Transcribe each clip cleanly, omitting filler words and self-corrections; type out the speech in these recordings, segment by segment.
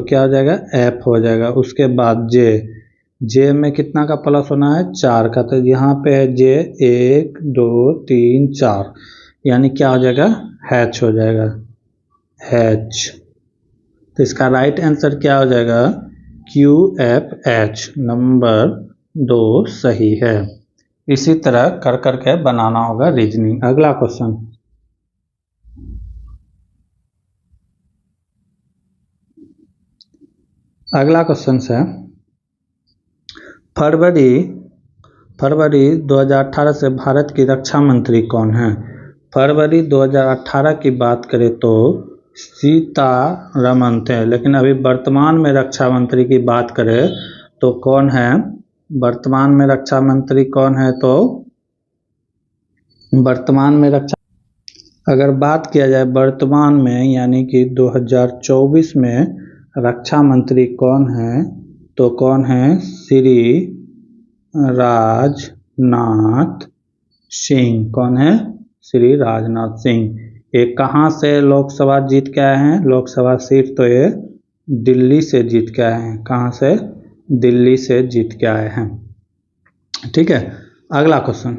क्या हो जाएगा एफ हो जाएगा। उसके बाद जे, जे में कितना का प्लस होना है 4 का, तो यहाँ पे है जे 1 2 3 4, यानी क्या हो जाएगा हैच हो जाएगा, हैच। तो इसका राइट आंसर क्या हो जाएगा QFH, नंबर 2 सही है। इसी तरह कर करके बनाना होगा रीजनिंग। अगला क्वेश्चन, अगला क्वेश्चन है फरवरी 2018 से भारत की रक्षा मंत्री कौन है। फरवरी 2018 की बात करें तो सीतारमन थे, लेकिन अभी वर्तमान में रक्षा मंत्री की बात करें तो कौन है, वर्तमान में रक्षा मंत्री कौन है, तो वर्तमान में अगर बात किया जाए वर्तमान में यानी कि 2024 में रक्षा मंत्री कौन है, तो कौन है श्री राजनाथ सिंह। कौन है श्री राजनाथ सिंह। ये कहाँ से लोकसभा जीत के आए हैं, लोकसभा सीट तो ये दिल्ली से जीत के आए हैं। कहाँ से, दिल्ली से जीत के आए हैं। ठीक है, अगला क्वेश्चन,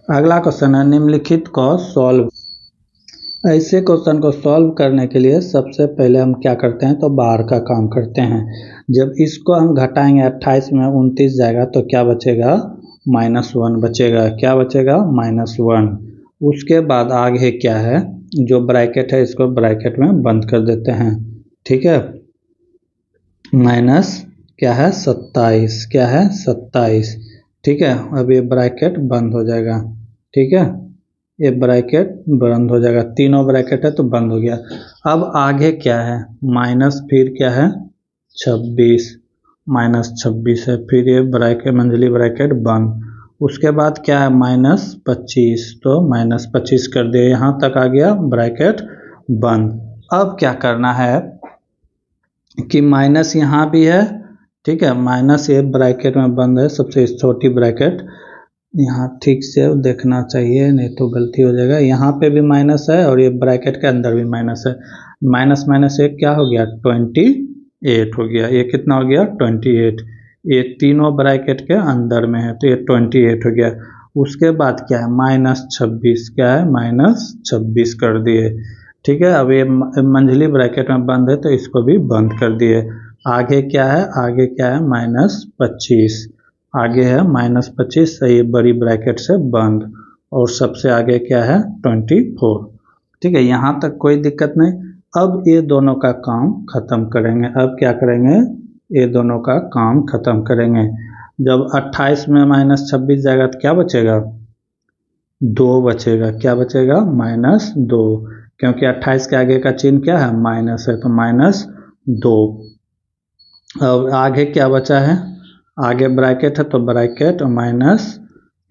अगला क्वेश्चन है निम्नलिखित को सॉल्व। ऐसे क्वेश्चन को सॉल्व करने के लिए सबसे पहले हम क्या करते हैं, तो बाहर का काम करते हैं। जब इसको हम घटाएंगे 28 में 29 जाएगा तो क्या बचेगा -1 बचेगा। क्या बचेगा -1। उसके बाद आगे क्या है, जो ब्रैकेट है इसको ब्रैकेट में बंद कर देते हैं। ठीक है, माइनस क्या है 27, क्या है 27। ठीक है, अब ये ब्रैकेट बंद हो जाएगा। ठीक है, ये ब्रैकेट बंद हो जाएगा, तीनों ब्रैकेट है तो बंद हो गया। अब आगे क्या है माइनस, फिर क्या है 26, -26 है, फिर ये ब्रैकेट मंझली ब्रैकेट बंद। उसके बाद क्या है -25, तो -25 कर दिए, यहाँ तक आ गया ब्रैकेट बंद। अब क्या करना है कि माइनस यहाँ भी है। ठीक है, माइनस ये ब्रैकेट में बंद है, सबसे छोटी ब्रैकेट, यहाँ ठीक से देखना चाहिए नहीं तो गलती हो जाएगा। यहाँ पे भी माइनस है और ये ब्रैकेट के अंदर भी माइनस है। माइनस माइनस एक क्या हो गया 28 हो गया। ये कितना हो गया 28, ये तीनों ब्रैकेट के अंदर में है तो ये 28 हो गया। उसके बाद क्या है -26, क्या है -26 कर दिए। ठीक है, अब ये मंझली ब्रैकेट में बंद है तो इसको भी बंद कर दिए। आगे क्या है, आगे क्या है -25, आगे है -25, सही बड़ी ब्रैकेट से बंद। और सबसे आगे क्या है 24। ठीक है, यहाँ तक कोई दिक्कत नहीं। अब ये दोनों का काम खत्म करेंगे। अब क्या करेंगे, ये दोनों का काम खत्म करेंगे। जब 28 में -26 जाएगा तो क्या बचेगा 2 बचेगा। क्या बचेगा -2, क्योंकि 28 के आगे का चिन्ह क्या है माइनस है, तो -2। अब आगे क्या बचा है, आगे ब्रैकेट है तो ब्रैकेट माइनस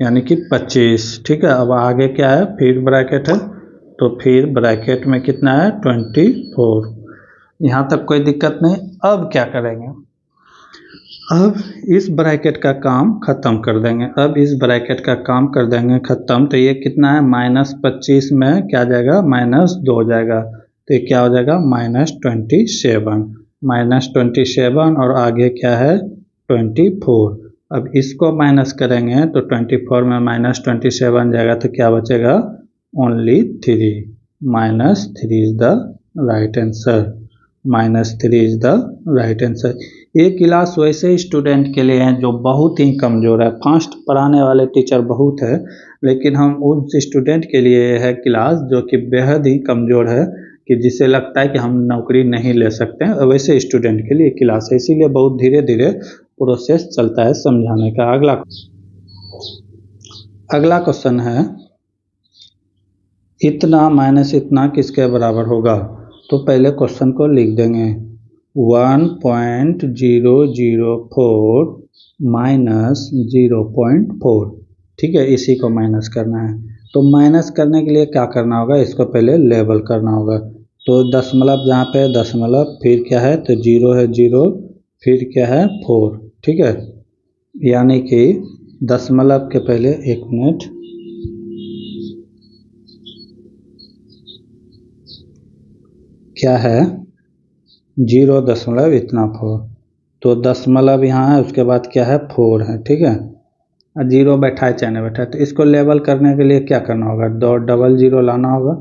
यानी कि 25। ठीक है, अब आगे क्या है फिर ब्रैकेट है तो फिर ब्रैकेट में कितना है 24। यहाँ तक कोई दिक्कत नहीं। अब क्या करेंगे, अब इस ब्रैकेट का काम खत्म कर देंगे। अब इस ब्रैकेट का काम कर देंगे खत्म, तो ये कितना है -25 में क्या जाएगा -2 जाएगा, तो ये क्या हो जाएगा -27 और आगे क्या है 24। अब इसको माइनस करेंगे तो 24 में -27 जाएगा तो क्या बचेगा only 3, -3 is the right answer, -3 is the right answer. ये क्लास वैसे स्टूडेंट के लिए है जो बहुत ही कमज़ोर है। फास्ट पढ़ाने वाले टीचर बहुत है, लेकिन हम उस स्टूडेंट के लिए है क्लास जो कि बेहद ही कमज़ोर है, कि जिसे लगता है कि हम नौकरी नहीं ले सकते हैं, वैसे स्टूडेंट के लिए क्लास है। इसीलिए बहुत धीरे धीरे प्रोसेस चलता है समझाने का। अगला क्वेश्चन है इतना माइनस इतना किसके बराबर होगा। तो पहले क्वेश्चन को लिख देंगे 1.004 माइनस 0.4। ठीक है, इसी को माइनस करना है। तो माइनस करने के लिए क्या करना होगा, इसको पहले लेबल करना होगा। तो दशमलव जहाँ पे दशमलव, फिर क्या है तो 0 है 0, फिर क्या है 4। ठीक है, यानी कि दशमलव के पहले 1 मिनट, क्या है 0 इतना 4, तो दशमलव यहाँ है, उसके बाद क्या है 4 है, ठीक है। 0 बैठा है चाहे नहीं बैठा है, तो इसको लेवल करने के लिए क्या करना होगा, 0 लाना होगा,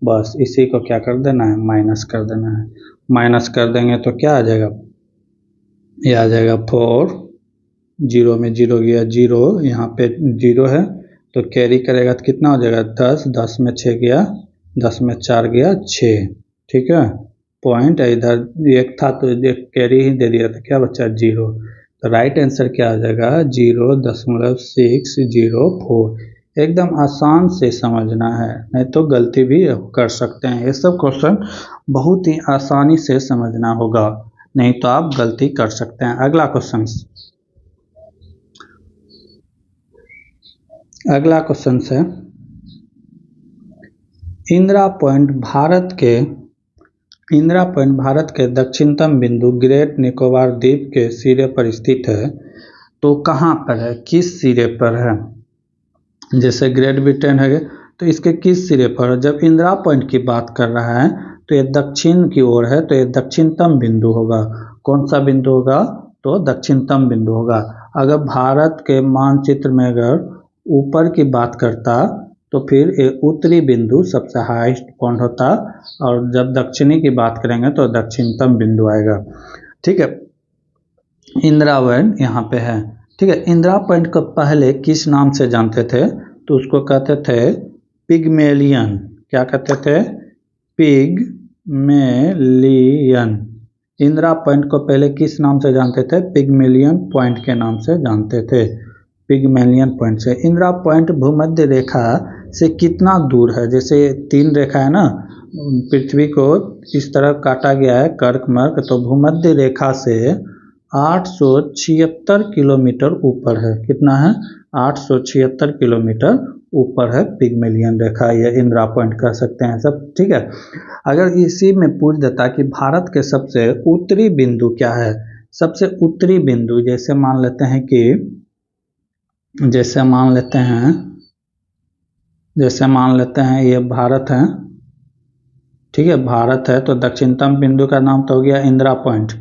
बस इसी को क्या कर देना है, माइनस कर देना है। माइनस कर देंगे तो क्या आ जाएगा, ये आ जाएगा 4, 0 में 0 गया 0, यहाँ पे 0 है तो कैरी करेगा तो कितना हो जाएगा 10, 10 में 6 गया, 10 में 4 गया 6, ठीक है। पॉइंट इधर एक था तो एक कैरी ही दे दिया था, क्या बचा 0, तो राइट आंसर क्या आ जाएगा 0.604। एकदम आसान से समझना है, नहीं तो गलती भी कर सकते हैं। ये सब क्वेश्चन बहुत ही आसानी से समझना होगा, नहीं तो आप गलती कर सकते हैं। अगला क्वेश्चन, अगला क्वेश्चन है इंदिरा पॉइंट भारत के दक्षिणतम बिंदु ग्रेट निकोबार द्वीप के सिरे पर स्थित है, तो कहाँ पर है, किस सिरे पर है। जैसे ग्रेट ब्रिटेन है तो इसके किस सिरे पर है। जब इंदिरा पॉइंट की बात कर रहा है तो ये दक्षिण की ओर है, तो ये दक्षिणतम बिंदु होगा। कौन सा बिंदु होगा, तो दक्षिणतम बिंदु होगा। अगर भारत के मानचित्र में अगर ऊपर की बात करता तो फिर ये उत्तरी बिंदु सबसे हाईएस्ट पॉइंट होता, और जब दक्षिणी की बात करेंगे तो दक्षिणतम बिंदु आएगा, ठीक है। इंदिरा पॉइंट यहाँ पे है, ठीक है। इंदिरा पॉइंट को पहले किस नाम से जानते थे, तो उसको कहते थे पिग्मेलियन। क्या कहते थे, पिग्मेलियन। इंदिरा पॉइंट को पहले किस नाम से जानते थे, पिग्मेलियन पॉइंट के नाम से जानते थे, पिग्मेलियन पॉइंट से। इंदिरा पॉइंट भूमध्य रेखा से कितना दूर है, जैसे 3 रेखा है ना, पृथ्वी को इस तरह काटा गया है कर्क मर्क, तो भूमध्य रेखा से 876 किलोमीटर ऊपर है। कितना है, 876 किलोमीटर ऊपर है पिग्मेलियन रेखा, या इंदिरा पॉइंट कह सकते हैं सब, ठीक है। अगर इसी में पूछ देता कि भारत के सबसे उत्तरी बिंदु क्या है, सबसे उत्तरी बिंदु जैसे मान लेते हैं कि जैसे मान लेते हैं ये भारत है, ठीक है। भारत है तो दक्षिणतम बिंदु का नाम तो हो गया इंदिरा पॉइंट,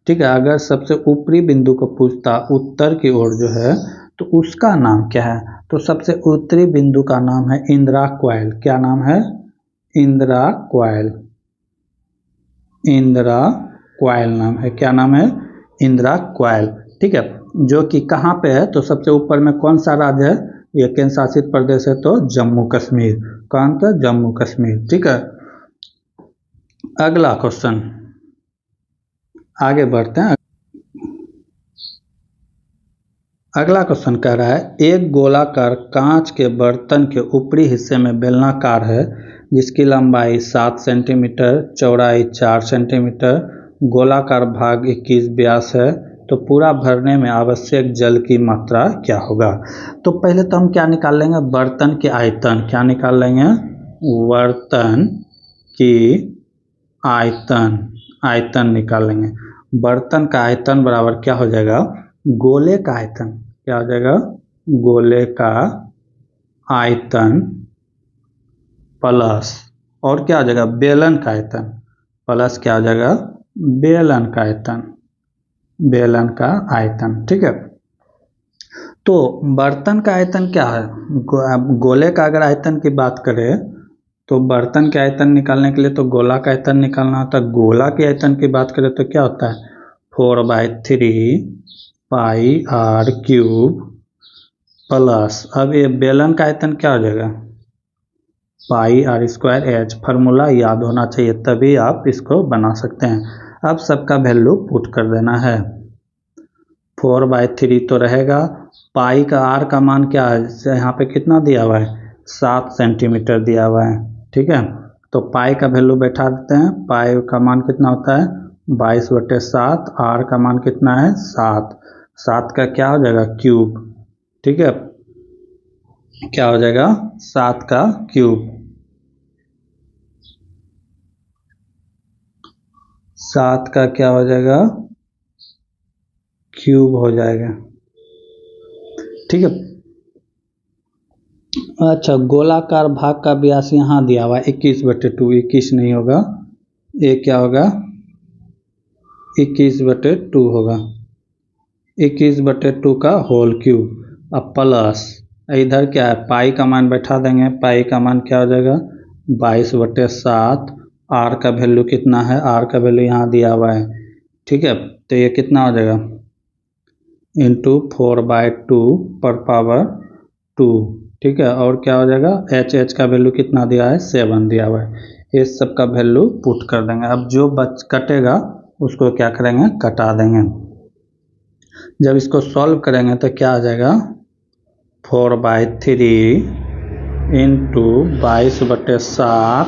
ठीक है। अगर सबसे ऊपरी बिंदु को पूछता उत्तर की ओर जो है तो उसका नाम क्या है, तो सबसे उत्तरी बिंदु का नाम है इंदिरा क्वाइल। क्या नाम है, इंदिरा क्वाइल। इंदिरा क्वाइल नाम है, क्या नाम है, इंदिरा क्वाइल, ठीक है। जो कि कहाँ पे है, तो सबसे ऊपर में कौन सा राज्य है, ये केंद्र शासित प्रदेश है तो जम्मू कश्मीर। कौन था, जम्मू कश्मीर, ठीक है। अगला क्वेश्चन, आगे बढ़ते हैं। अगला क्वेश्चन कह रहा है एक गोलाकार कांच के बर्तन के ऊपरी हिस्से में बेलनाकार है जिसकी लंबाई 7 सेंटीमीटर, चौड़ाई 4 सेंटीमीटर, गोलाकार भाग 21 व्यास है, तो पूरा भरने में आवश्यक जल की मात्रा क्या होगा। तो पहले तो हम क्या निकाल लेंगे, बर्तन के आयतन। क्या निकाल लेंगे, बर्तन की आयतन निकाल लेंगे। बर्तन का आयतन बराबर क्या हो जाएगा, गोले का आयतन। क्या हो जाएगा, गोले का आयतन प्लस, और क्या हो जाएगा, बेलन का आयतन प्लस क्या हो जाएगा, बेलन का आयतन, बेलन का आयतन, ठीक है। तो बर्तन का आयतन क्या है, गोले का अगर आयतन की बात करें तो बर्तन के आयतन निकालने के लिए तो गोला का आयतन निकालना होता है। गोला के आयतन की बात करें तो क्या होता है, 4/3 पाई आर क्यूब प्लस, अब ये बेलन का आयतन क्या हो जाएगा, पाई आर स्क्वायर एच। फार्मूला याद होना चाहिए तभी आप इसको बना सकते हैं। अब सबका वैल्यू पुट कर देना है, 4/3 तो रहेगा, पाई का आर का मान क्या है, यहाँ पे कितना दिया हुआ है 7 सेंटीमीटर दिया हुआ है, ठीक है। तो पाई का वैल्यू बैठा देते हैं, पाई का मान कितना होता है 22/7, आर का मान कितना है 7, 7 का क्या हो जाएगा क्यूब, ठीक है। क्या हो जाएगा 7 का क्यूब, 7 का क्या हो जाएगा क्यूब हो जाएगा, ठीक है। अच्छा, गोलाकार भाग का व्यास यहाँ दिया हुआ है 21/2, 21 नहीं होगा, ये क्या होगा 21/2 होगा, 21/2 का होल क्यूब। अब प्लस इधर क्या है, पाई का मान बैठा देंगे, पाई का मान क्या हो जाएगा 22/7। आर का वैल्यू कितना है, आर का वैल्यू यहाँ दिया हुआ है, ठीक है। तो ये कितना हो जाएगा इंटू 4/2 पर पावर 2, ठीक है। और क्या हो जाएगा एच का वैल्यू कितना दिया है 7 दिया हुआ है। इस सब का वैल्यू पुट कर देंगे। अब जो बच कटेगा उसको क्या करेंगे कटा देंगे। जब इसको सॉल्व करेंगे तो क्या आ जाएगा 4/3 इंटू 22/7,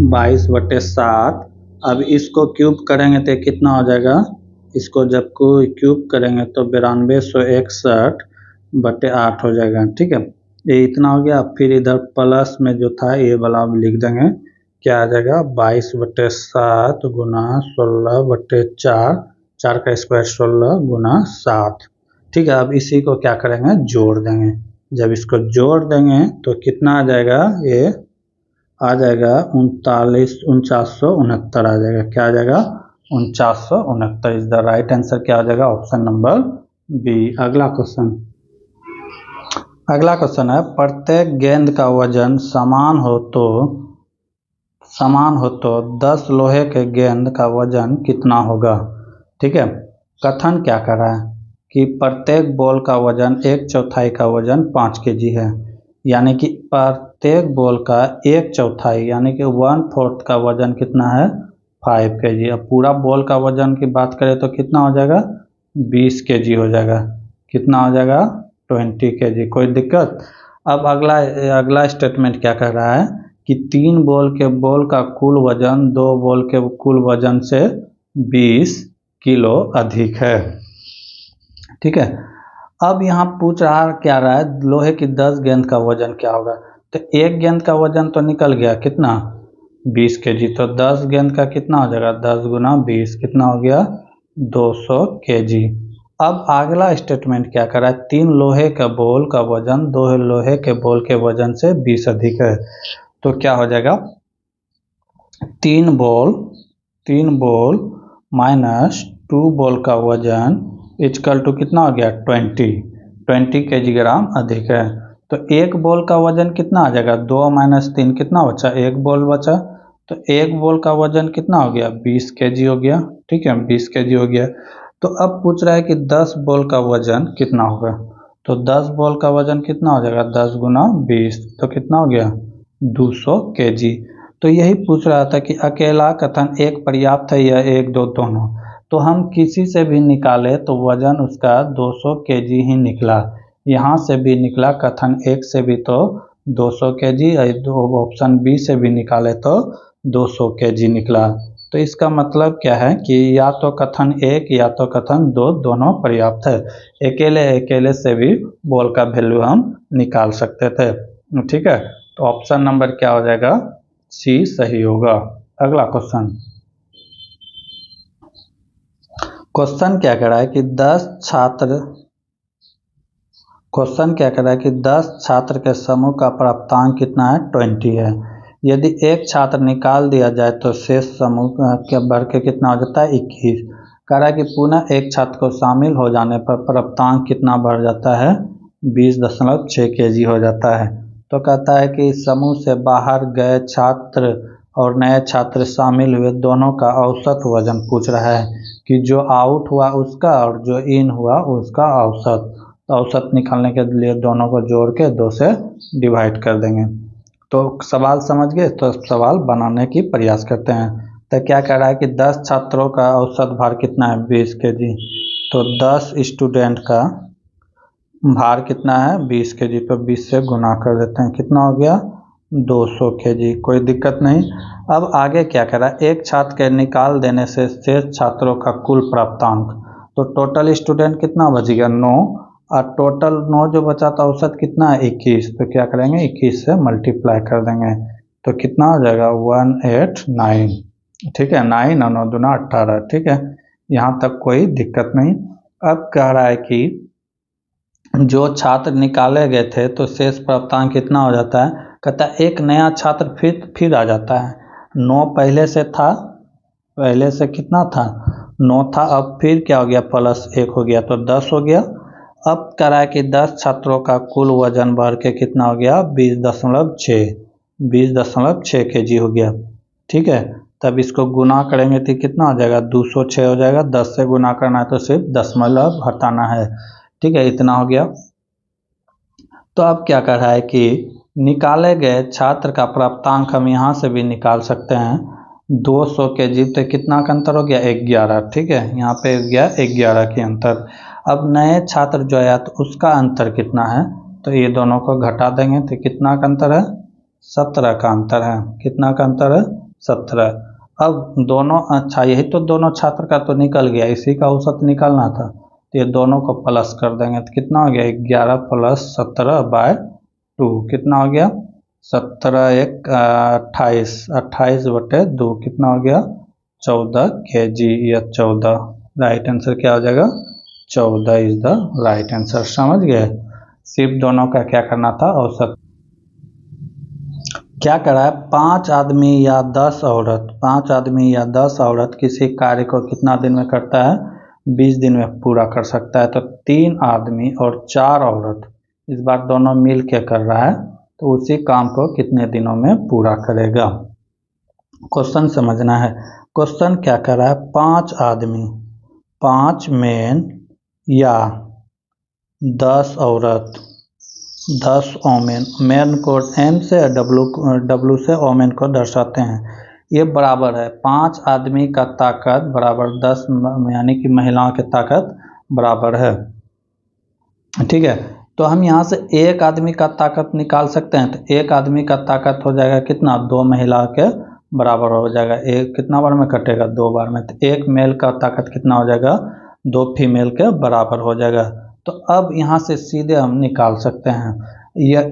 22/7। अब इसको क्यूब करेंगे तो कितना हो जाएगा, इसको जब कोई क्यूब करेंगे तो 9261/8 हो जाएगा, ठीक है। ये इतना हो गया। फिर इधर प्लस में जो था ये वाला लिख देंगे, क्या आ जाएगा 22/7 गुना 16/4, 4 का स्क्वायर 16 गुना 7, ठीक है। अब इसी को क्या करेंगे जोड़ देंगे। जब इसको जोड़ देंगे तो कितना आ जाएगा, ये आ जाएगा 4969 आ जाएगा। क्या आ जाएगा 4969 इज द राइट आंसर। क्या आ जाएगा ऑप्शन नंबर बी। अगला क्वेश्चन है प्रत्येक गेंद का वजन समान हो तो 10 लोहे के गेंद का वजन कितना होगा, ठीक है। कथन क्या कर रहा है कि प्रत्येक बॉल का वजन 1/4 का वजन 5 kg है, यानी कि प्रत्येक बॉल का 1/4 यानी कि 1/4 का वजन कितना है 5 kg। अब पूरा बॉल का वजन की बात करें तो कितना हो जाएगा 20 kg हो जाएगा। कितना हो जाएगा 20 kg। कोई दिक्कत। अब अगला स्टेटमेंट क्या कर रहा है कि 3 बॉल का कुल वजन 2 बॉल के कुल वजन से 20 किलो अधिक है, ठीक है। अब यहाँ पूछ रहा है लोहे की 10 गेंद का वजन क्या होगा। तो एक गेंद का वजन तो निकल गया कितना 20 kg, तो 10 गेंद का कितना हो जाएगा 10 गुना 20 कितना हो गया 200 kg। अब अगला स्टेटमेंट क्या कर रहा है 3 लोहे का बॉल का वजन 2 लोहे के बॉल के वजन से 20 अधिक है। तो क्या हो जाएगा 3 बॉल माइनस 2 बॉल का वजन इक्वल टू कितना हो गया 20 kg अधिक है। तो एक बॉल का वजन कितना आ जाएगा 2 - 3 कितना बचा, एक बॉल बचा। तो एक बॉल का वजन कितना हो गया 20 kg हो गया, ठीक है 20 kg हो गया। तो अब पूछ रहा है कि 10 बॉल का वजन कितना होगा। तो 10 बॉल का वजन कितना हो जाएगा 10 गुना 20 तो कितना हो गया 200 kg। तो यही पूछ रहा था कि अकेला कथन एक पर्याप्त है या 1 2 दोनों। तो हम किसी से भी निकाले तो वजन उसका 200 kg ही निकला। यहाँ से भी निकला कथन एक से भी तो 200 kg, ऑप्शन बी से भी निकाले तो 200 kg निकला। तो इसका मतलब क्या है कि या तो कथन एक या तो कथन दो दोनों पर्याप्त है। अकेले से भी बॉल का वैल्यू हम निकाल सकते थे, ठीक है। तो ऑप्शन नंबर क्या हो जाएगा सी सही होगा। अगला क्वेश्चन क्या कह रहा है कि 10 छात्र के समूह का प्राप्तांक कितना है 20 है। यदि एक छात्र निकाल दिया जाए तो शेष समूह के बढ़ के कितना हो जाता है 21। कह रहा है कि पुनः एक छात्र को शामिल हो जाने पर प्राप्तांक कितना बढ़ जाता है 20.6 kg हो जाता है। तो कहता है कि समूह से बाहर गए छात्र और नए छात्र शामिल हुए दोनों का औसत वजन पूछ रहा है कि जो आउट हुआ उसका और जो इन हुआ उसका औसत। तो औसत निकालने के लिए दोनों को जोड़ के 2 से डिवाइड कर देंगे। तो सवाल समझ गए, तो सवाल बनाने की प्रयास करते हैं। तो क्या कह रहा है कि 10 छात्रों का औसत भार कितना है 20 kg। तो 10 स्टूडेंट का भार कितना है 20 kg, तो 20 से गुना कर देते हैं कितना हो गया 200 kg। कोई दिक्कत नहीं। अब आगे क्या कह रहा है एक छात्र के निकाल देने से शेष छात्रों का कुल प्राप्तांक। तो टोटल स्टूडेंट कितना बच गया 9 और टोटल 9 जो बचा था औसत कितना है 21। तो क्या करेंगे 21 से मल्टीप्लाई कर देंगे तो कितना हो जाएगा 189, ठीक है। 9 और 9 दूना 18, ठीक है। यहाँ तक कोई दिक्कत नहीं। अब कह रहा है कि जो छात्र निकाले गए थे तो शेष प्राप्तांक कितना हो जाता है, कहता है एक नया छात्र फिर आ जाता है। 9 पहले से था, पहले से कितना था 9 था, अब फिर क्या हो गया +1 हो गया तो 10 हो गया। अब कह रहा है कि 10 छात्रों का कुल वजन बढ़ के कितना हो गया 20.6 kg हो गया। ठीक है, तब इसको गुना करेंगे तो कितना हो जाएगा 206 हो जाएगा। 10 से गुना करना है तो सिर्फ दशमलव हटाना है। ठीक है, इतना हो गया। तो अब क्या कर रहा है कि निकाले गए छात्र का प्राप्तांक हम यहाँ से भी निकाल सकते हैं। 200 के जीते कितना का अंतर हो गया 11। ठीक है, यहाँ पे गया 11 के अंतर। अब नए छात्र जो आया तो उसका अंतर कितना है, तो ये दोनों को घटा देंगे तो कितना का अंतर है 17 का अंतर है। कितना का अंतर है 17। अब दोनों, अच्छा यही तो दोनों छात्र का तो निकल गया, इसी का औसत निकालना था तो ये दोनों को प्लस कर देंगे तो कितना हो गया 11 + 17/2 कितना हो गया 17 × 1 = 28, 28/2 कितना हो गया 14 kg या 14। राइट आंसर क्या हो जाएगा 14 इज द राइट आंसर। समझ गए, सिर्फ दोनों का क्या करना था औसत। क्या करा है 5 आदमी या 10 औरत, 5 आदमी या 10 औरत किसी कार्य को कितना दिन में करता है 20 दिन में पूरा कर सकता है। तो 3 आदमी और 4 औरत इस बार दोनों मिल के कर रहा है तो उसी काम को कितने दिनों में पूरा करेगा। क्वेश्चन समझना है। क्वेश्चन क्या कर रहा है 5 आदमी, 5 मेन या 10 औरत, 10 ओमेन, मेन को एम से डब्लू से ओमेन को दर्शाते हैं। ये बराबर है 5 आदमी का ताकत बराबर 10 यानी कि महिलाओं की ताकत बराबर है। ठीक है, तो हम यहाँ से एक आदमी का ताकत निकाल सकते हैं तो एक आदमी का ताकत हो जाएगा कितना 2 महिला के बराबर हो जाएगा। एक कितना बार में कटेगा 2 बार में, तो एक मेल का ताकत कितना हो जाएगा 2 फीमेल के बराबर हो जाएगा। तो अब यहाँ से सीधे हम निकाल सकते हैं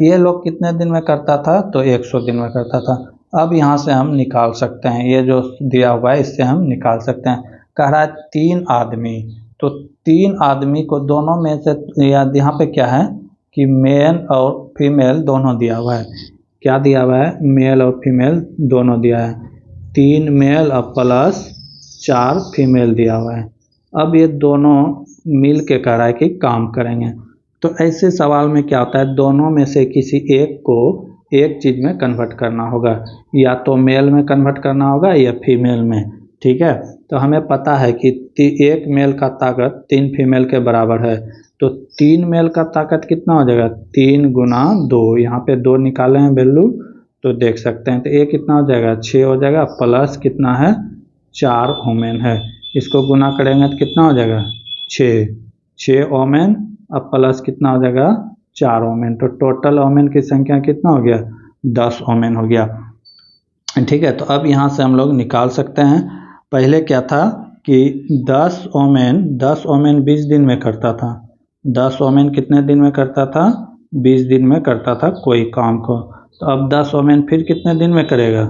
ये लोग कितने दिन में करता था तो 100 दिन में करता था। अब यहाँ से हम निकाल सकते हैं, ये जो दिया हुआ है इससे हम निकाल सकते हैं। कह रहा है 3 आदमी, तो 3 आदमी को दोनों में से यहाँ पे क्या है कि मेल और फीमेल दोनों दिया हुआ है। क्या दिया हुआ है मेल और फीमेल दोनों दिया है। 3 मेल और +4 फीमेल दिया हुआ है। अब ये दोनों मिल के कह रहा है कि काम करेंगे। तो ऐसे सवाल में क्या होता है दोनों में से किसी एक को एक चीज़ में कन्वर्ट करना होगा, या तो मेल में कन्वर्ट करना होगा या फीमेल में। ठीक है, तो हमें पता है कि एक मेल का ताकत 3 फीमेल के बराबर है, तो 3 मेल का ताकत कितना हो जाएगा 3 × 2। यहाँ पे 2 निकाले हैं वैल्यू तो देख सकते हैं, तो ये कितना हो जाएगा 6 हो जाएगा, प्लस कितना है 4 ओमेन है, इसको गुना करेंगे तो कितना हो जाएगा 6 ओमेन, अब प्लस कितना हो जाएगा 4 ओमेन, तो टोटल ओमेन की संख्या कितना हो गया 10 ओमेन हो गया। ठीक है, तो अब यहाँ से हम लोग निकाल सकते हैं। पहले क्या था कि 10 ओमेन 20 दिन में करता था। 10 ओमेन कितने दिन में करता था 20 दिन में करता था कोई काम को। तो अब 10 ओमेन फिर कितने दिन में करेगा,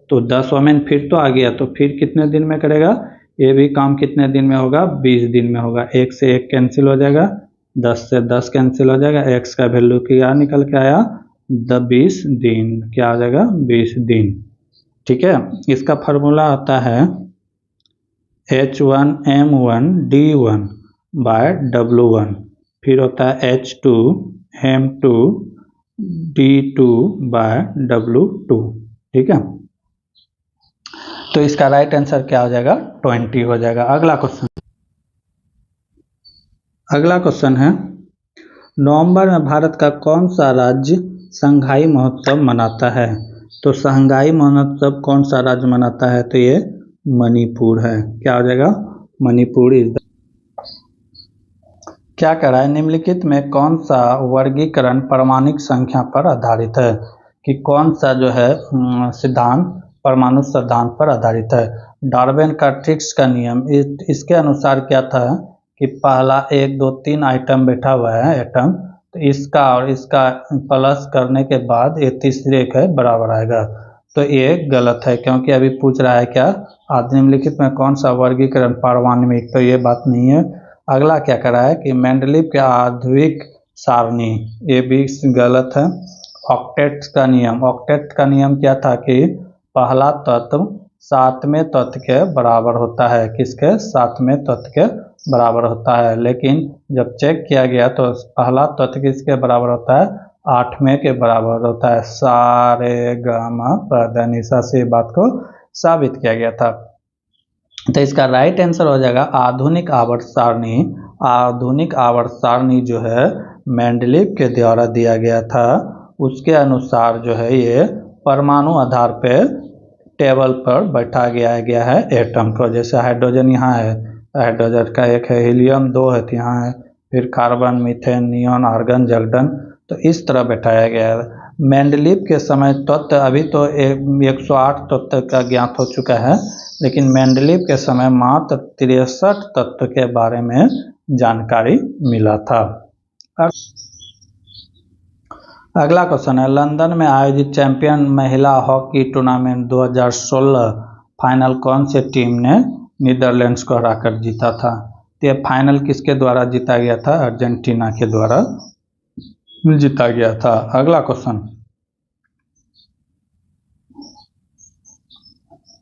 तो 10 ओमेन फिर तो आ गया, तो फिर कितने दिन में करेगा, ये भी काम कितने दिन में होगा 20 दिन में होगा। 1 से 1 कैंसिल हो जाएगा, 10 से 10 कैंसिल हो जाएगा, x का वैल्यू क्या निकल के आया 20 दिन, क्या आ जाएगा 20 दिन। ठीक है, इसका फार्मूला आता है H1M1D1/W1, फिर होता है H2M2D2/W2। ठीक है, तो इसका राइट आंसर क्या हो जाएगा 20 हो जाएगा। अगला क्वेश्चन है नवंबर में भारत का कौन सा राज्य शंघाई महोत्सव मनाता है। तो शंघाई महोत्सव कौन सा राज्य मनाता है, तो ये मणिपुर है। क्या हो जाएगा मणिपुर इज क्या कह रहा है निम्नलिखित में कौन सा वर्गीकरण प्रामाणिक संख्या पर आधारित है, कि कौन सा जो है सिद्धांत परमाणु सिद्धांत पर आधारित है। डार्विन का ट्रिक्स का नियम इसके अनुसार क्या था कि पहला 1 2 3 आइटम बैठा हुआ है एटम, तो इसका और इसका प्लस करने के बाद ये तीसरे के बराबर आएगा, तो ये गलत है क्योंकि अभी पूछ रहा है क्या निम्नलिखित में कौन सा वर्गीकरण पारमाणविक, तो ये बात नहीं है। अगला क्या कर रहा है कि मेंडलीव के आण्विक सारणी, ये भी गलत है। ऑक्टेट का नियम क्या था कि पहला तत्व सातवें तत्व के बराबर होता है। किसके? सातवें तत्व के बराबर होता है। लेकिन जब चेक किया गया तो पहला तत्व किसके बराबर होता है? आठवें के बराबर होता है। सा रे ग म प ध नि सा से बात को साबित किया गया था। तो इसका राइट आंसर हो जाएगा आधुनिक आवर्त सारणी। आधुनिक आवर्त सारणी जो है मेंडलीव के द्वारा दिया गया था, उसके अनुसार जो है ये परमाणु आधार पे टेबल पर बैठा गया है एटम को। जैसे हाइड्रोजन यहाँ है, हाइड्रोजन का एक है, हीलियम 2 है तो यहाँ है, फिर कार्बन, मीथेन, नियॉन, आर्गन, जगडन, तो इस तरह बैठाया गया है। मेंडलीव के समय तत्व अभी तो 108 तत्व का ज्ञात हो चुका है, लेकिन मेंडलीव के समय मात्र 63 तत्व के बारे में जानकारी मिला था। अगला क्वेश्चन है, लंदन में आयोजित चैंपियन महिला हॉकी टूर्नामेंट 2016 फाइनल कौन से टीम ने नीदरलैंड्स को हराकर जीता था? तो ये फाइनल किसके द्वारा जीता गया था? अर्जेंटीना के द्वारा जीता गया था। अगला क्वेश्चन,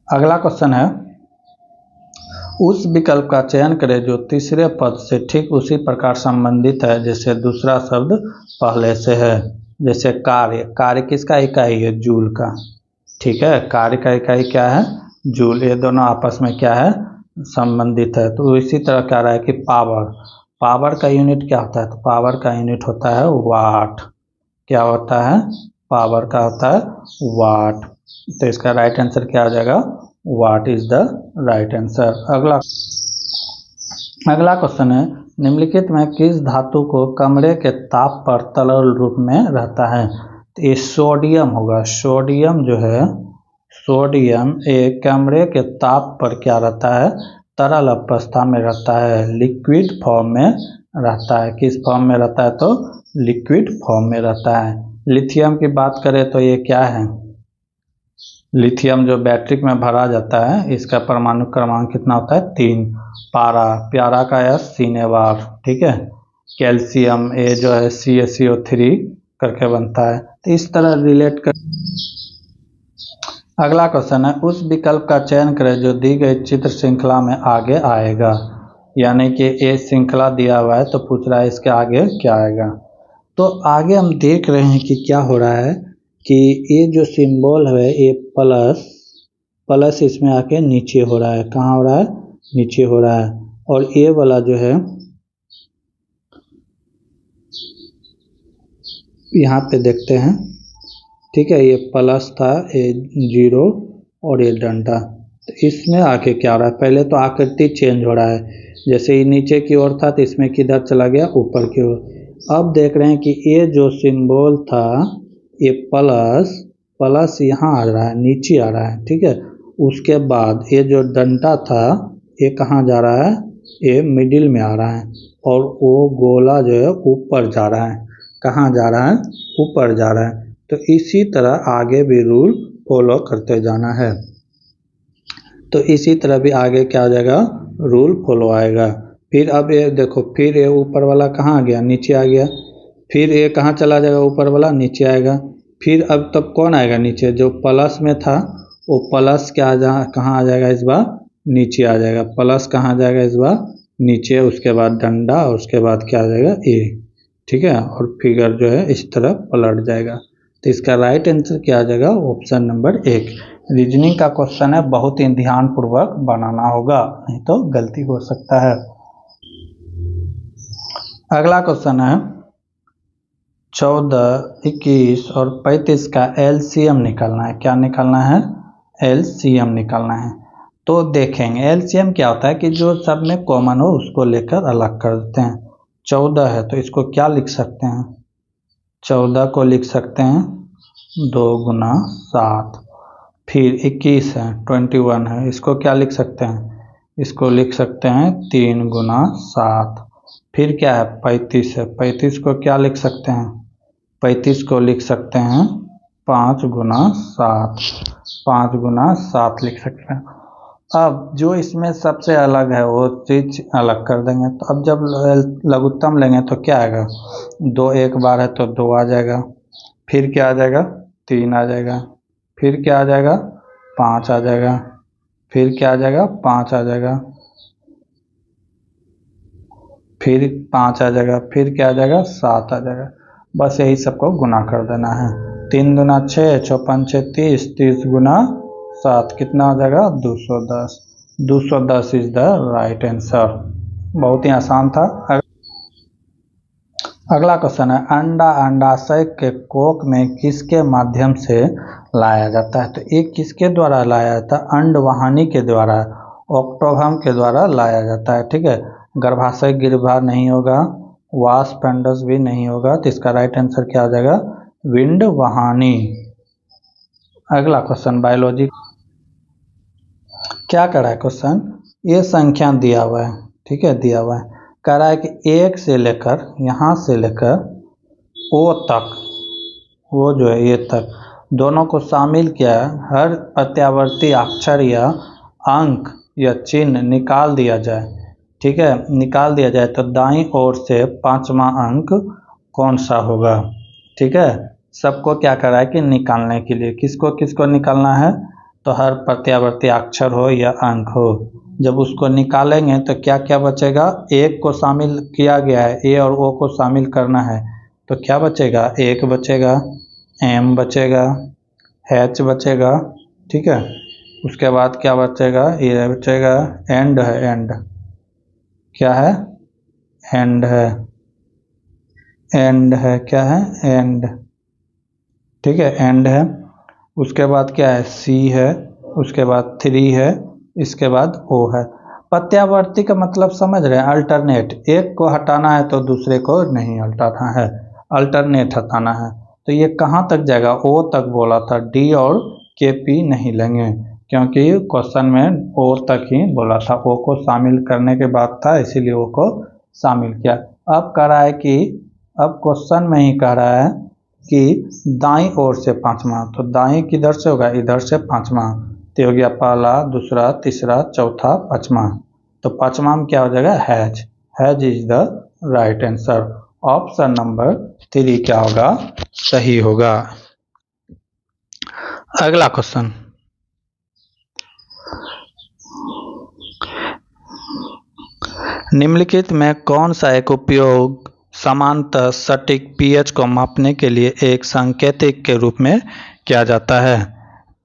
अगला क्वेश्चन है, उस विकल्प का चयन करें जो तीसरे पद से ठीक उसी प्रकार संबंधित है जैसे दूसरा शब्द पहले से है। जैसे कार्य, कार्य किसका इकाई है? जूल का। ठीक है, कार्य का इकाई क्या है? जूल। ये दोनों आपस में क्या है? संबंधित है। तो इसी तरह क्या रहा है कि पावर, पावर का यूनिट क्या होता है? तो पावर का यूनिट होता है वाट। क्या होता है? पावर का होता है वाट। तो इसका राइट आंसर क्या हो जाएगा? What is the right answer. अगला क्वेश्चन है, निम्नलिखित में किस धातु को कमरे के ताप पर तरल रूप में रहता है? तो ये सोडियम होगा। सोडियम जो है, सोडियम एक कमरे के ताप पर क्या रहता है? तरल अवस्था में रहता है, लिक्विड फॉर्म में रहता है। किस फॉर्म में रहता है? तो लिक्विड फॉर्म में रहता है। लिथियम की बात करें तो ये क्या है? लिथियम जो बैटरी में भरा जाता है, इसका परमाणु क्रमांक कितना होता है? 3। पारा, प्यारा का S सीनेवार। ठीक है, कैल्शियम ए जो है CaCO3 करके बनता है। तो इस तरह रिलेट कर। अगला क्वेश्चन है, उस विकल्प का चयन करें जो दी गई चित्र श्रृंखला में आगे आएगा। यानी कि ए श्रृंखला दिया हुआ है तो पूछ रहा है इसके आगे क्या आएगा। तो आगे हम देख रहे हैं कि क्या हो रहा है कि ये जो सिंबल है ये प्लस, प्लस इसमें आके नीचे हो रहा है। कहाँ हो रहा है? नीचे हो रहा है। और ये वाला जो है यहाँ पे देखते हैं, ठीक है, ये प्लस था, ये 0 और ये डंडा, तो इसमें आके क्या हो रहा है? पहले तो आकृति चेंज हो रहा है। जैसे ये नीचे की ओर था तो इसमें किधर चला गया? ऊपर की ओर। अब देख रहे हैं कि ये जो सिंबल था ये प्लस, प्लस यहाँ आ रहा है, नीचे आ रहा है। ठीक है, उसके बाद ये जो डंडा था ये कहाँ जा रहा है? ये मिडिल में आ रहा है। और वो गोला जो है ऊपर जा रहा है। कहाँ जा रहा है? ऊपर जा रहा है। तो इसी तरह आगे भी रूल फॉलो करते जाना है। तो इसी तरह भी आगे क्या आ जाएगा? रूल फॉलो आएगा। फिर अब ये देखो, फिर ये ऊपर वाला कहाँ आ गया? नीचे आ गया। फिर ये कहाँ चला जाएगा? ऊपर वाला नीचे आएगा। फिर अब तब कौन आएगा नीचे? जो प्लस में था वो प्लस क्या कहाँ आ जाएगा इस बार? नीचे आ जाएगा। प्लस कहाँ जाएगा इस बार? नीचे। उसके बाद डंडा और उसके बाद क्या आ जाएगा? ए। ठीक है, और फिगर जो है इस तरह पलट जाएगा। तो इसका राइट आंसर क्या आ जाएगा? Option number 1। रीजनिंग का क्वेश्चन है, बहुत ही ध्यानपूर्वक बनाना होगा, नहीं तो गलती हो सकता है। अगला क्वेश्चन है, 14, 21 और 35 का एलसीएम निकालना है। क्या निकालना है? एलसीएम निकालना है। तो देखेंगे एलसीएम क्या होता है कि जो सब में कॉमन हो उसको लेकर अलग कर देते हैं। 14 है तो इसको क्या लिख सकते हैं? 14 को लिख सकते हैं 2 गुना 7। फिर 21 है, 21 है, इसको क्या लिख सकते हैं? इसको लिख सकते हैं 3 गुना 7। फिर क्या है? 35 है, 35 को क्या लिख सकते हैं? 35 को लिख सकते हैं 5 गुना 7। 5 गुना 7 लिख सकते हैं। अब जो इसमें सबसे अलग है वो चीज अलग कर देंगे। तो अब जब लघुत्तम लेंगे तो क्या आएगा? 2 एक बार है तो 2 आ जाएगा। फिर क्या आ जाएगा? 3 आ जाएगा। फिर क्या आ जाएगा? 5 आ जाएगा, फिर क्या आ जाएगा 5 आ जाएगा, फिर 5 आ जाएगा, फिर क्या आ जाएगा 7 आ जाएगा। बस यही सबको गुना कर देना है। 3 दूना 6, 6 5 6 30, 30 गुना 7 कितना आ जाएगा 210। 210 इज द राइट आंसर। बहुत ही आसान था। अगला क्वेश्चन है अंडा अंडाशय के कोक में किसके माध्यम से लाया जाता है? तो ये किसके द्वारा लाया जाता है? अंडवाहिनी के द्वारा, ऑक्टोभम के द्वारा लाया जाता है। ठीक है, गर्भाशय गिरभा नहीं होगा, वाष्पेंडस भी नहीं होगा, तो इसका राइट आंसर क्या हो जाएगा विंडवाहिनी। अगला क्वेश्चन बायोलॉजी, क्या कर रहा है क्वेश्चन, ये संख्या दिया हुआ है, ठीक है, दिया हुआ है, कह रहा है कि 1 से लेकर यहाँ से लेकर O तक, वो जो है ये तक, दोनों को शामिल किया है। हर प्रत्यावर्ती अक्षर या अंक या चिन्ह निकाल दिया जाए, ठीक है, निकाल दिया जाए तो दाईं ओर से 5वां अंक कौन सा होगा? ठीक है, सबको क्या कर रहा है कि निकालने के लिए, किसको किसको निकालना है? तो हर प्रत्यावर्ती अक्षर हो या अंक हो, जब उसको निकालेंगे तो क्या क्या बचेगा? एक को शामिल किया गया है, ए और ओ को शामिल करना है, तो क्या बचेगा? 1 बचेगा, एम बचेगा, एच बचेगा, ठीक है, उसके बाद क्या बचेगा? ये बचेगा, एंड है, एंड क्या है? एंड है, एंड है, क्या है? एंड, ठीक है, एंड है। उसके बाद क्या है? सी है, उसके बाद 3 है, इसके बाद ओ है। प्रत्यावर्ती का मतलब समझ रहे हैं? अल्टरनेट, एक को हटाना है तो दूसरे को नहीं हटाना है, अल्टरनेट हटाना है। तो ये कहाँ तक जाएगा? ओ तक बोला था, डी और के पी नहीं लेंगे, क्योंकि क्वेश्चन में ओ तक ही बोला था, ओ को शामिल करने के बाद था, इसीलिए ओ को शामिल किया। अब कह रहा है कि, अब क्वेश्चन में ही कह रहा है कि दाईं ओर से 5वां, तो दाईं किधर से होगा? इधर से 5वां, तो हो गया पहला, दूसरा, तीसरा, चौथा, 5वां। तो 5वां में क्या हो जाएगा? Has. Has is the right answer. Option number 3 क्या होगा? सही होगा। अगला क्वेश्चन, निम्नलिखित में कौन सा एक उपयोग समानतः सटीक पीएच को मापने के लिए एक सांकेतिक के रूप में किया जाता है?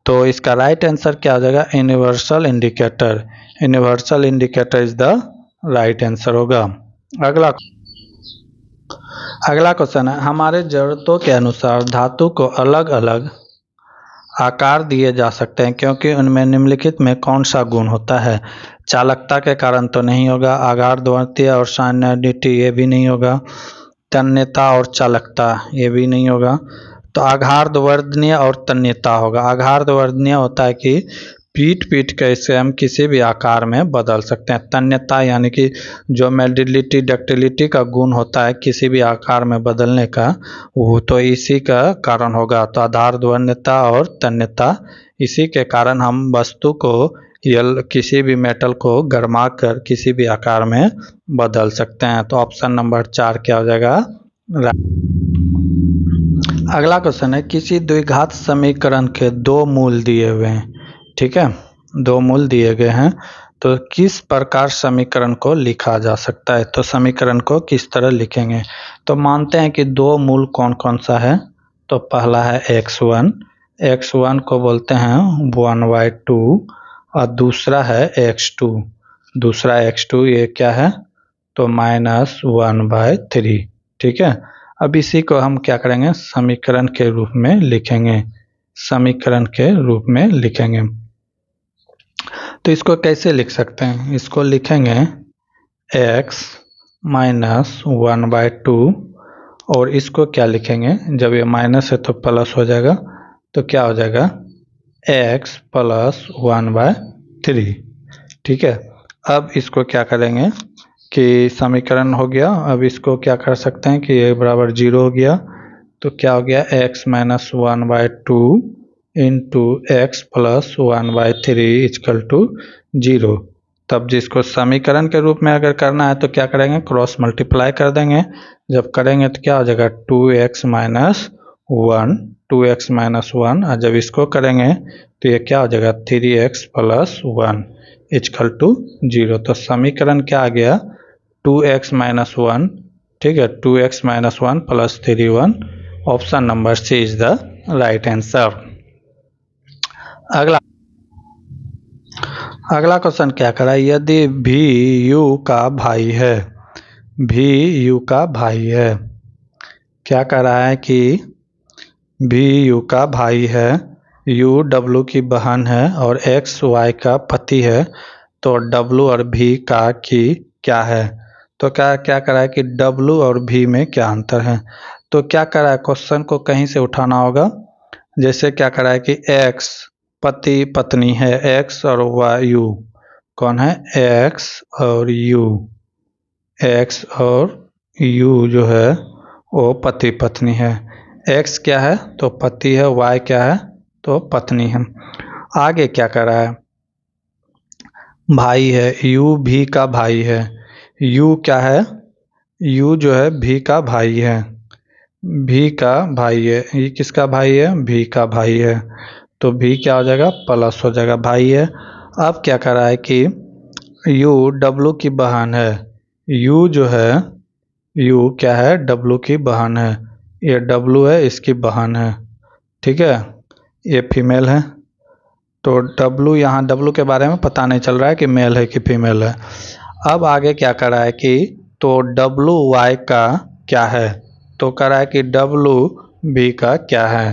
तो इसका राइट आंसर क्या हो जाएगा? Universal indicator. Universal indicator is the right answer होगा। अगला क्वेश्चन है, हमारे जरूरतों के अनुसार धातु को अलग अलग आकार दिए जा सकते हैं क्योंकि उनमें निम्नलिखित में कौन सा गुण होता है? चालकता के कारण तो नहीं होगा, आघारद्वर्तीय और साइनडिटी ये भी नहीं होगा, तन्यता और चालकता ये भी नहीं होगा, तो आघारवर्धनीय और तन्यता होगा। आघारवर्धनीय होता है कि पीट पीट के इसे हम किसी भी आकार में बदल सकते हैं। तन्यता यानी कि जो मोल्डिलिटी डक्टिलिटी का गुण होता है किसी भी आकार में बदलने का, वो तो इसी का कारण होगा। तो आधारद्वन्यता और तन्यता, इसी के कारण हम वस्तु को या किसी भी मेटल को गरमा कर किसी भी आकार में बदल सकते हैं। तो ऑप्शन नंबर 4 क्या हो जाएगा? अगला क्वेश्चन है, किसी द्विघात समीकरण के 2 मूल दिए हुए हैं, ठीक है, 2 मूल दिए गए हैं, तो किस प्रकार समीकरण को लिखा जा सकता है? तो समीकरण को किस तरह लिखेंगे? तो मानते हैं कि 2 मूल कौन कौन सा है? तो पहला है x1, x1 को बोलते हैं 1/2 और दूसरा है x2, दूसरा x2 ये क्या है? तो -1/3, ठीक है। अब इसी को हम क्या करेंगे? समीकरण के रूप में लिखेंगे, समीकरण के रूप में लिखेंगे। तो इसको कैसे लिख सकते हैं? इसको लिखेंगे x -1/2 और इसको क्या लिखेंगे? जब ये माइनस है तो प्लस हो जाएगा, तो क्या हो जाएगा? x + 1/3, ठीक है। अब इसको क्या करेंगे कि समीकरण हो गया, अब इसको क्या कर सकते हैं कि ये बराबर 0 हो गया, तो क्या हो गया? x -1/2 into x + 1/3 = 0। तब जिसको समीकरण के रूप में अगर करना है तो क्या करेंगे? क्रॉस मल्टीप्लाई कर देंगे, जब करेंगे तो क्या हो जाएगा? 2x - 1 2x माइनस 1, और जब इसको करेंगे तो ये क्या हो जाएगा 3x प्लस 1 इक्वल टू 0। तो समीकरण क्या आ गया 2x माइनस 1, ठीक है, 2x minus 1 plus 3 1। Option number C is the right answer. अगला क्वेश्चन क्या करा, यदि भी यू का भाई है, भी यू का भाई है, क्या कह रहा है कि भी यू का भाई है, यू डब्लू की बहन है और एक्स वाई का पति है, तो डब्लू और भी का की क्या है। तो क्या क्या कह रहा है कि डब्लू और भी में क्या अंतर है। तो क्या कह रहा है, क्वेश्चन को कहीं से उठाना होगा। जैसे क्या कह रहा है कि एक्स पति पत्नी है, एक्स और वाई यू कौन है, एक्स और यू, एक्स और यू जो है वो पति पत्नी है। एक्स क्या है तो पति है, वाई क्या है तो पत्नी है। आगे क्या कर रहा है, भाई है, यू भी का भाई है, यू क्या है, यू जो है भी का भाई है, भी का भाई है, ये किसका भाई है, भी का भाई है, तो भी क्या हो जाएगा प्लस हो जाएगा, भाई है। अब क्या कर रहा है कि यू डब्लू की बहन है, यू जो है, यू क्या है डब्लू की बहन है, ये डब्लू है इसकी बहन है, ठीक है, ये फीमेल है। तो डब्लू, यहाँ डब्लू के बारे में पता नहीं चल रहा है कि मेल है कि फीमेल है। अब आगे क्या कर रहा है कि तो डब्लू वाई का क्या है, तो कह रहा है कि डब्लू बी का क्या है,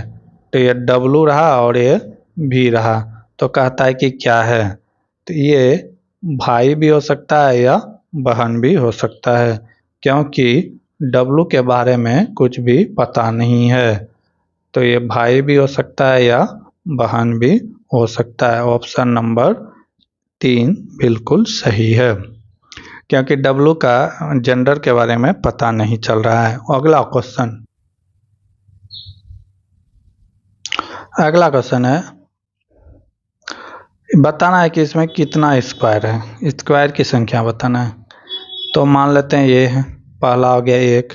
तो ये डब्लू रहा और ये भी रहा, तो कहता है कि क्या है, तो ये भाई भी हो सकता है या बहन भी हो सकता है, क्योंकि डब्लू के बारे में कुछ भी पता नहीं है, तो ये भाई भी हो सकता है या बहन भी हो सकता है। ऑप्शन नंबर 3 बिल्कुल सही है, क्योंकि डब्लू का जेंडर के बारे में पता नहीं चल रहा है। अगला क्वेश्चन है, बताना है कि इसमें कितना स्क्वायर है, स्क्वायर की संख्या बताना है। तो मान लेते हैं ये है, पहला हो गया 1,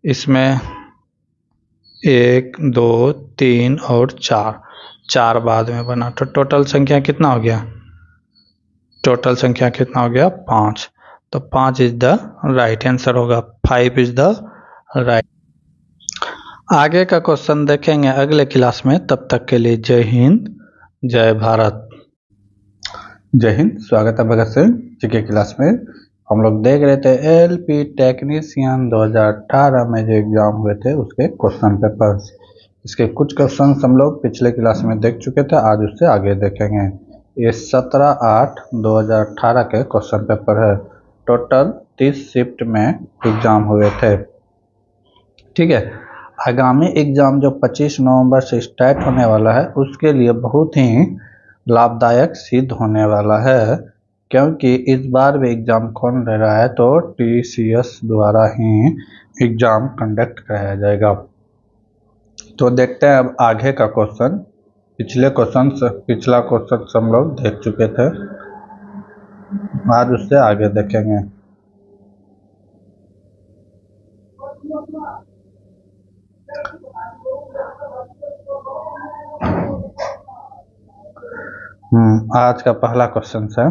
इसमें 1 2 3 और 4 बाद में बना, तो टोटल संख्या कितना हो गया, टोटल संख्या कितना हो गया 5, तो 5 इज द राइट आंसर होगा, 5 इज द राइट। आगे का क्वेश्चन देखेंगे अगले क्लास में, तब तक के लिए जय हिंद जय भारत। जय हिंद, स्वागत है भगत सिंह जी के क्लास में। हम लोग देख रहे थे एलपी टेक्नीशियन 2018 में जो एग्जाम हुए थे उसके क्वेश्चन पेपर्स। इसके कुछ क्वेश्चन हम लोग पिछले क्लास में देख चुके थे, आज उससे आगे देखेंगे। ये 17/8/2018 के क्वेश्चन पेपर है। टोटल 30 शिफ्ट में एग्जाम हुए थे, ठीक है। आगामी एग्जाम जो 25 नवंबर से स्टार्ट होने वाला है उसके लिए बहुत ही लाभदायक सिद्ध होने वाला है, क्योंकि इस बार भी एग्जाम कौन ले रहा है तो टीसीएस द्वारा ही एग्जाम कंडक्ट कराया जाएगा। तो देखते हैं अब आगे का क्वेश्चन। पिछला क्वेश्चन हम लोग देख चुके थे, आज उससे आगे देखेंगे। आज का पहला क्वेश्चन है,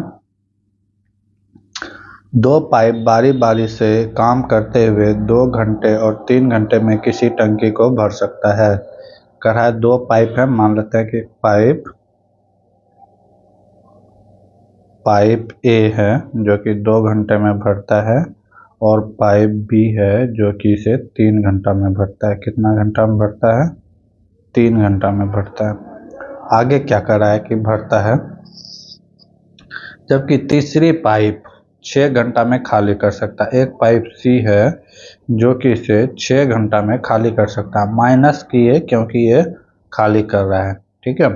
2 पाइप बारी बारी से काम करते हुए 2 घंटे और 3 घंटे में किसी टंकी को भर सकता है। कह रहा है 2 पाइप है, मान लेते हैं कि पाइप ए है जो कि 2 घंटे में भरता है, और पाइप बी है जो कि इसे 3 घंटा में भरता है। कितना घंटा में भरता है, 3 घंटा में भरता है। आगे क्या कर रहा है कि भरता है, जबकि तीसरी पाइप 6 घंटा में खाली कर सकता है। एक पाइप सी है जो कि इसे 6 घंटा में खाली कर सकता है, माइनस की है क्योंकि ये खाली कर रहा है, ठीक है,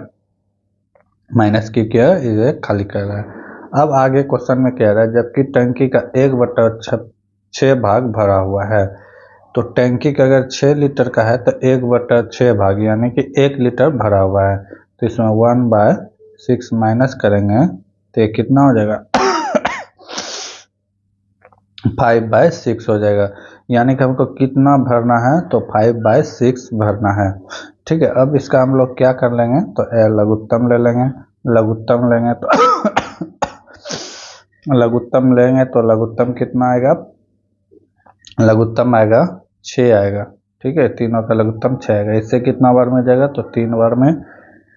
माइनस की क्या है, इसे खाली कर रहा है। अब आगे क्वेश्चन में कह रहा है, जबकि टंकी का 1/6 भाग भरा हुआ है, तो टंकी का अगर 6 लीटर का है तो 1/6 भाग यानी कि 1 लीटर भरा हुआ है, तो इसमें 1/6 माइनस करेंगे तो ये कितना हो जाएगा 5/6 हो जाएगा। यानी कि हमको कितना भरना है तो 5/6 भरना है। ठीक है, अब इसका हम लोग क्या कर लेंगे, तो लघुत्तम ले लेंगे। लघुत्तम लेंगे तो लघुत्तम लेंगे तो लघुत्तम कितना आएगा, लघुत्तम आएगा 6 आएगा। ठीक है, तीनों का लघुत्तम 6 आएगा। इससे कितना बार में जाएगा, तो 3 बार में।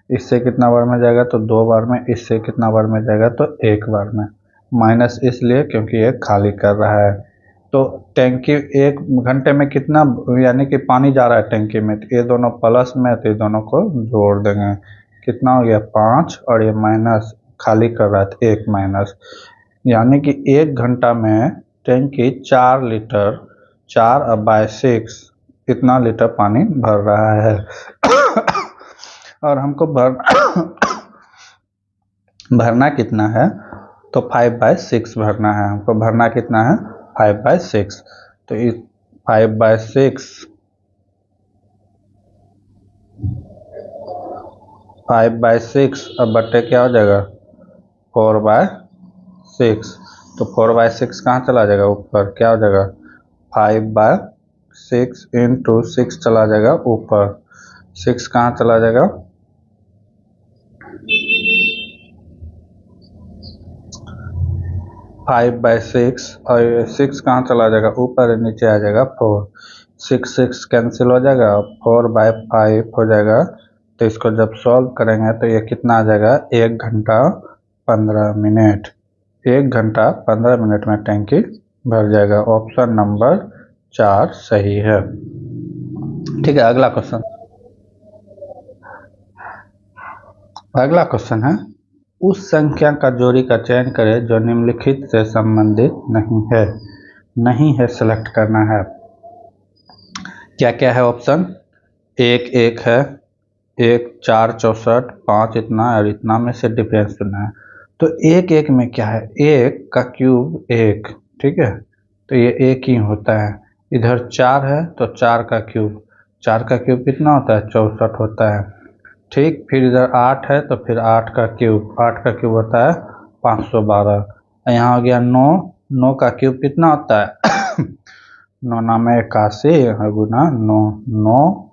इससे कितना बार में जाएगा, तो 2 बार में। इससे कितना बार में जाएगा, तो 1 बार में। माइनस इसलिए क्योंकि ये खाली कर रहा है। तो टैंकी 1 घंटे में कितना यानी कि पानी जा रहा है टैंकी में, तो ये दोनों प्लस में, तो ये दोनों को जोड़ देंगे। कितना हो गया 5, और ये माइनस खाली कर रहा है तो 1 माइनस, यानी कि 1 घंटा में टैंकी 4 लीटर 4/6 इतना लीटर पानी भर रहा है। और हमको भरना कितना है, तो 5/6 भरना है हमको। भरना कितना है, 5/6। तो इस 5/6 अब बट्टे क्या हो जाएगा, 4/6। तो 4/6 कहाँ चला जाएगा, ऊपर क्या हो जाएगा, 5/6 इंटू 6 चला जाएगा ऊपर। 6 कहाँ चला जाएगा, 5/6, और 6 कहाँ चला जाएगा ऊपर, नीचे आ जाएगा 4। 6 कैंसिल हो जाएगा, 4/5 हो जाएगा। तो इसको जब सॉल्व करेंगे तो ये कितना आ जाएगा, 1 घंटा 15 मिनट। 1 घंटा 15 मिनट में टैंकी भर जाएगा। ऑप्शन नंबर 4 सही है। ठीक है, अगला क्वेश्चन। अगला क्वेश्चन है, उस संख्या का जोड़ी का चयन करें जो निम्नलिखित से संबंधित नहीं है। नहीं है सेलेक्ट करना है। क्या क्या है ऑप्शन, 1 1 है, 1 4 64 5 इतना और इतना में से डिफरेंस चुनना है। तो 1 1 में क्या है, 1 का क्यूब 1। ठीक है, तो ये 1 ही होता है। इधर 4 है तो 4 का क्यूब, 4 का क्यूब कितना होता है, 64 होता है। ठीक, फिर इधर 8 है तो फिर 8 का क्यूब, 8 का क्यूब होता है 512। यहाँ हो गया 9, 9 का क्यूब कितना होता है 9 नाम 81 गुना 9, 9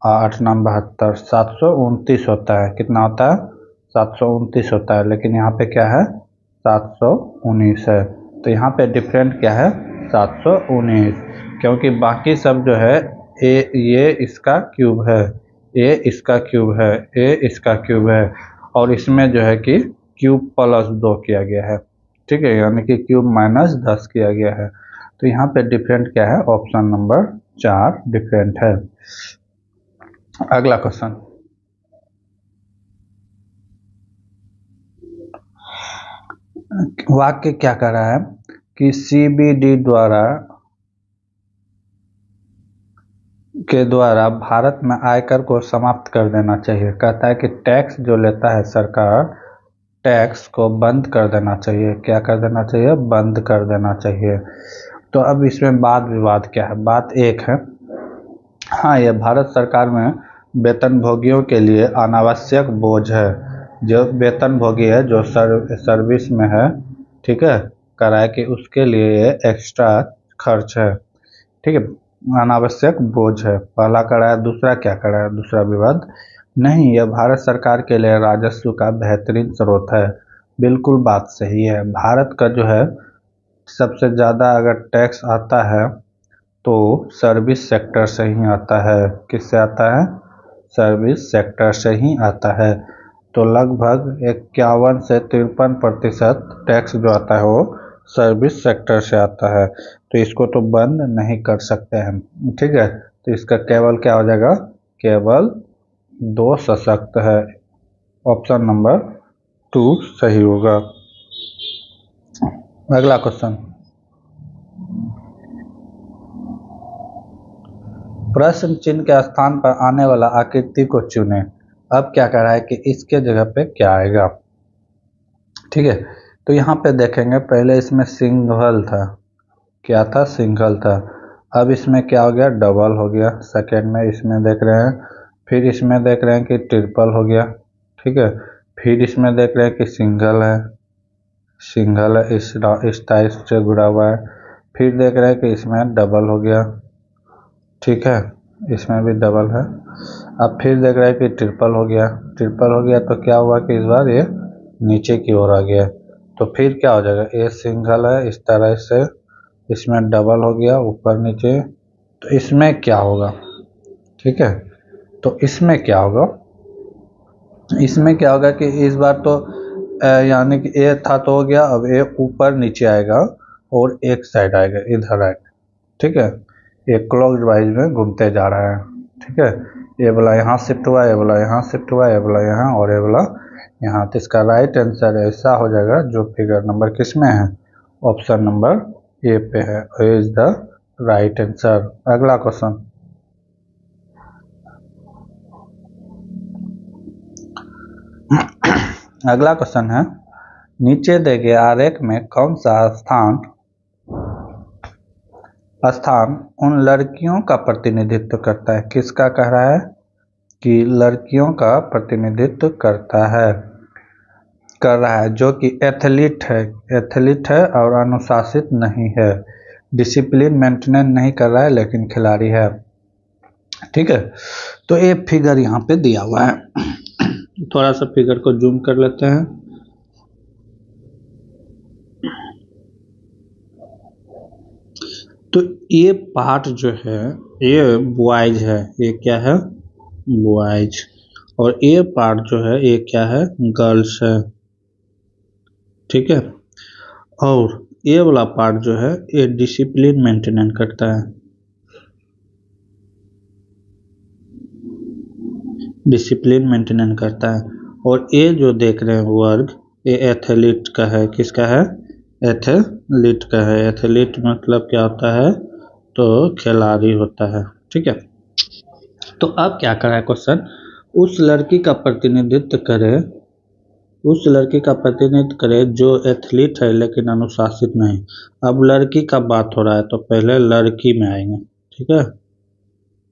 8 नाम 72, 729 होता है। कितना होता है, 729 होता है। लेकिन यहाँ पे क्या है, 719 है। तो यहाँ पे डिफरेंट क्या है, 719, क्योंकि बाकी सब जो है ये इसका क्यूब है, ए इसका क्यूब है, ए इसका क्यूब है, और इसमें जो है कि क्यूब +2 किया गया है। ठीक है, यानी कि क्यूब -10 किया गया है। तो यहाँ पे डिफरेंट क्या है, ऑप्शन नंबर 4 डिफरेंट है। अगला क्वेश्चन, वाक्य क्या कह रहा है कि CBD के द्वारा भारत में आयकर को समाप्त कर देना चाहिए। कहता है कि टैक्स जो लेता है सरकार, टैक्स को बंद कर देना चाहिए। क्या कर देना चाहिए, बंद कर देना चाहिए। तो अब इसमें वाद विवाद क्या है। बात एक है, हाँ, यह भारत सरकार में वेतनभोगियों के लिए अनावश्यक बोझ है। जो वेतनभोगी है, जो सर्विस में है, ठीक है, कराए कि उसके लिए ये एक्स्ट्रा खर्च है। ठीक है, अनावश्यक बोझ है, पहला कराया। दूसरा क्या कराया, दूसरा विवाद नहीं, यह भारत सरकार के लिए राजस्व का बेहतरीन स्रोत है। बिल्कुल बात सही है। भारत का जो है सबसे ज़्यादा अगर टैक्स आता है तो सर्विस सेक्टर से ही आता है। किससे आता है, सर्विस सेक्टर से ही आता है। तो लगभग 51 से 53% टैक्स जो आता है वो सर्विस सेक्टर से आता है। तो इसको तो बंद नहीं कर सकते हैं। ठीक है, तो इसका केवल क्या हो जाएगा, केवल 2 सशक्त है। ऑप्शन नंबर 2 सही होगा। अगला क्वेश्चन, प्रश्न चिन्ह के स्थान पर आने वाला आकृति को चुनें। अब क्या कह रहा है कि इसके जगह पे क्या आएगा। ठीक है, तो यहाँ पे देखेंगे, पहले इसमें सिंगल था, क्या था, सिंगल था। अब इसमें क्या हो गया, डबल हो गया। सेकेंड में इसमें देख रहे हैं, फिर इसमें देख रहे हैं कि ट्रिपल हो गया। ठीक है, फिर इसमें देख रहे हैं कि सिंगल है, सिंगल है, इस टाइप से जुड़ा हुआ है। फिर देख रहे हैं कि इसमें डबल हो गया। ठीक है, इसमें भी डबल है। अब फिर देख रहा है कि ट्रिपल हो गया, ट्रिपल हो गया तो क्या हुआ कि इस बार ये नीचे की ओर आ गया। तो फिर क्या हो जाएगा, ये सिंगल है इस तरह से, इसमें डबल हो गया ऊपर नीचे। तो इसमें क्या होगा, ठीक है, तो इसमें क्या होगा, इसमें क्या होगा कि इस बार तो यानी कि ए था तो हो गया, अब ए ऊपर नीचे आएगा और एक साइड आएगा इधर आएगा, ठीक है, ये क्लॉकवाइज में घूमते जा रहा है, ठीक है। ये वाला यहाँ शिफ्ट हुआ, ये वाला यहाँ शिफ्ट हुआ, ये वाला यहाँ और ये वाला यहाँ। तो इसका राइट आंसर ऐसा हो जाएगा जो फिगर नंबर किस में है, ऑप्शन नंबर ए पे है, ए इज द राइट आंसर। अगला क्वेश्चन, अगला क्वेश्चन है, नीचे दिए गए आरेख में कौन सा स्थान उन लड़कियों का प्रतिनिधित्व करता है। किसका कह रहा है कि लड़कियों का प्रतिनिधित्व कर रहा है जो कि एथलीट है और अनुशासित नहीं है, डिसिप्लिन मेंटेन नहीं कर रहा है लेकिन खिलाड़ी है, ठीक है। तो ये फिगर यहाँ पे दिया हुआ है, थोड़ा सा फिगर को जूम कर लेते हैं। तो ये पार्ट जो है ये बॉयज है, ये क्या है बॉयज, और ये पार्ट जो है ये क्या है गर्ल्स है, ठीक है। और ये वाला पार्ट जो है ये डिसिप्लिन मेंटेन करता है, डिसिप्लिन मेंटेन करता है। और ये जो देख रहे हैं वर्ग ये एथलीट का है, किसका है एथलीट का है। एथलीट मतलब क्या होता है, तो खिलाड़ी होता है, ठीक है। तो अब क्या करा है क्वेश्चन, उस लड़की का प्रतिनिधित्व करे जो एथलीट है लेकिन अनुशासित नहीं। अब लड़की का बात हो रहा है तो पहले लड़की में आएंगे, ठीक है।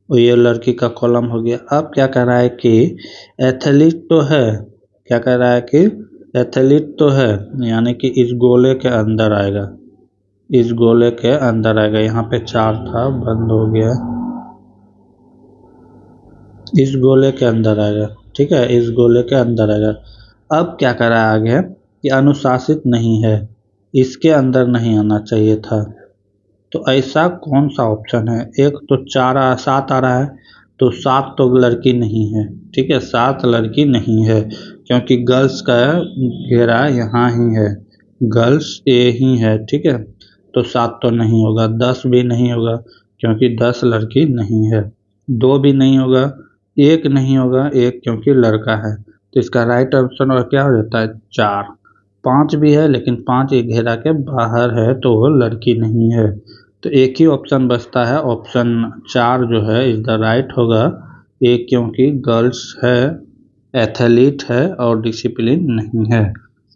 और ये लड़की का कॉलम हो गया। अब क्या कह रहा है कि एथलीट तो है, क्या कह रहा है कि एथलीट तो है, यानी कि इस गोले के अंदर आएगा, इस गोले के अंदर आएगा। यहाँ पे 4 था बंद हो गया, इस गोले के अंदर आएगा, ठीक है, इस गोले के अंदर आएगा। अब क्या कर रहा है आगे कि अनुशासित नहीं है, इसके अंदर नहीं आना चाहिए था। तो ऐसा कौन सा ऑप्शन है, एक तो 7 आ रहा है, तो 7 तो लड़की नहीं है, ठीक है, 7 लड़की नहीं है क्योंकि गर्ल्स का घेरा यहाँ ही है, गर्ल्स ये ही है, ठीक है। तो 7 तो नहीं होगा, 10 भी नहीं होगा क्योंकि 10 लड़की नहीं है, 2 भी नहीं होगा, 1 नहीं होगा, 1 क्योंकि लड़का है। तो इसका राइट ऑप्शन और क्या हो जाता है 4। 5 भी है लेकिन 5 ये घेरा के बाहर है तो वो लड़की नहीं है। तो एक ही ऑप्शन बचता है, ऑप्शन 4 जो है इज द राइट होगा, एक क्योंकि गर्ल्स है, एथलीट है और डिसिप्लिन नहीं है।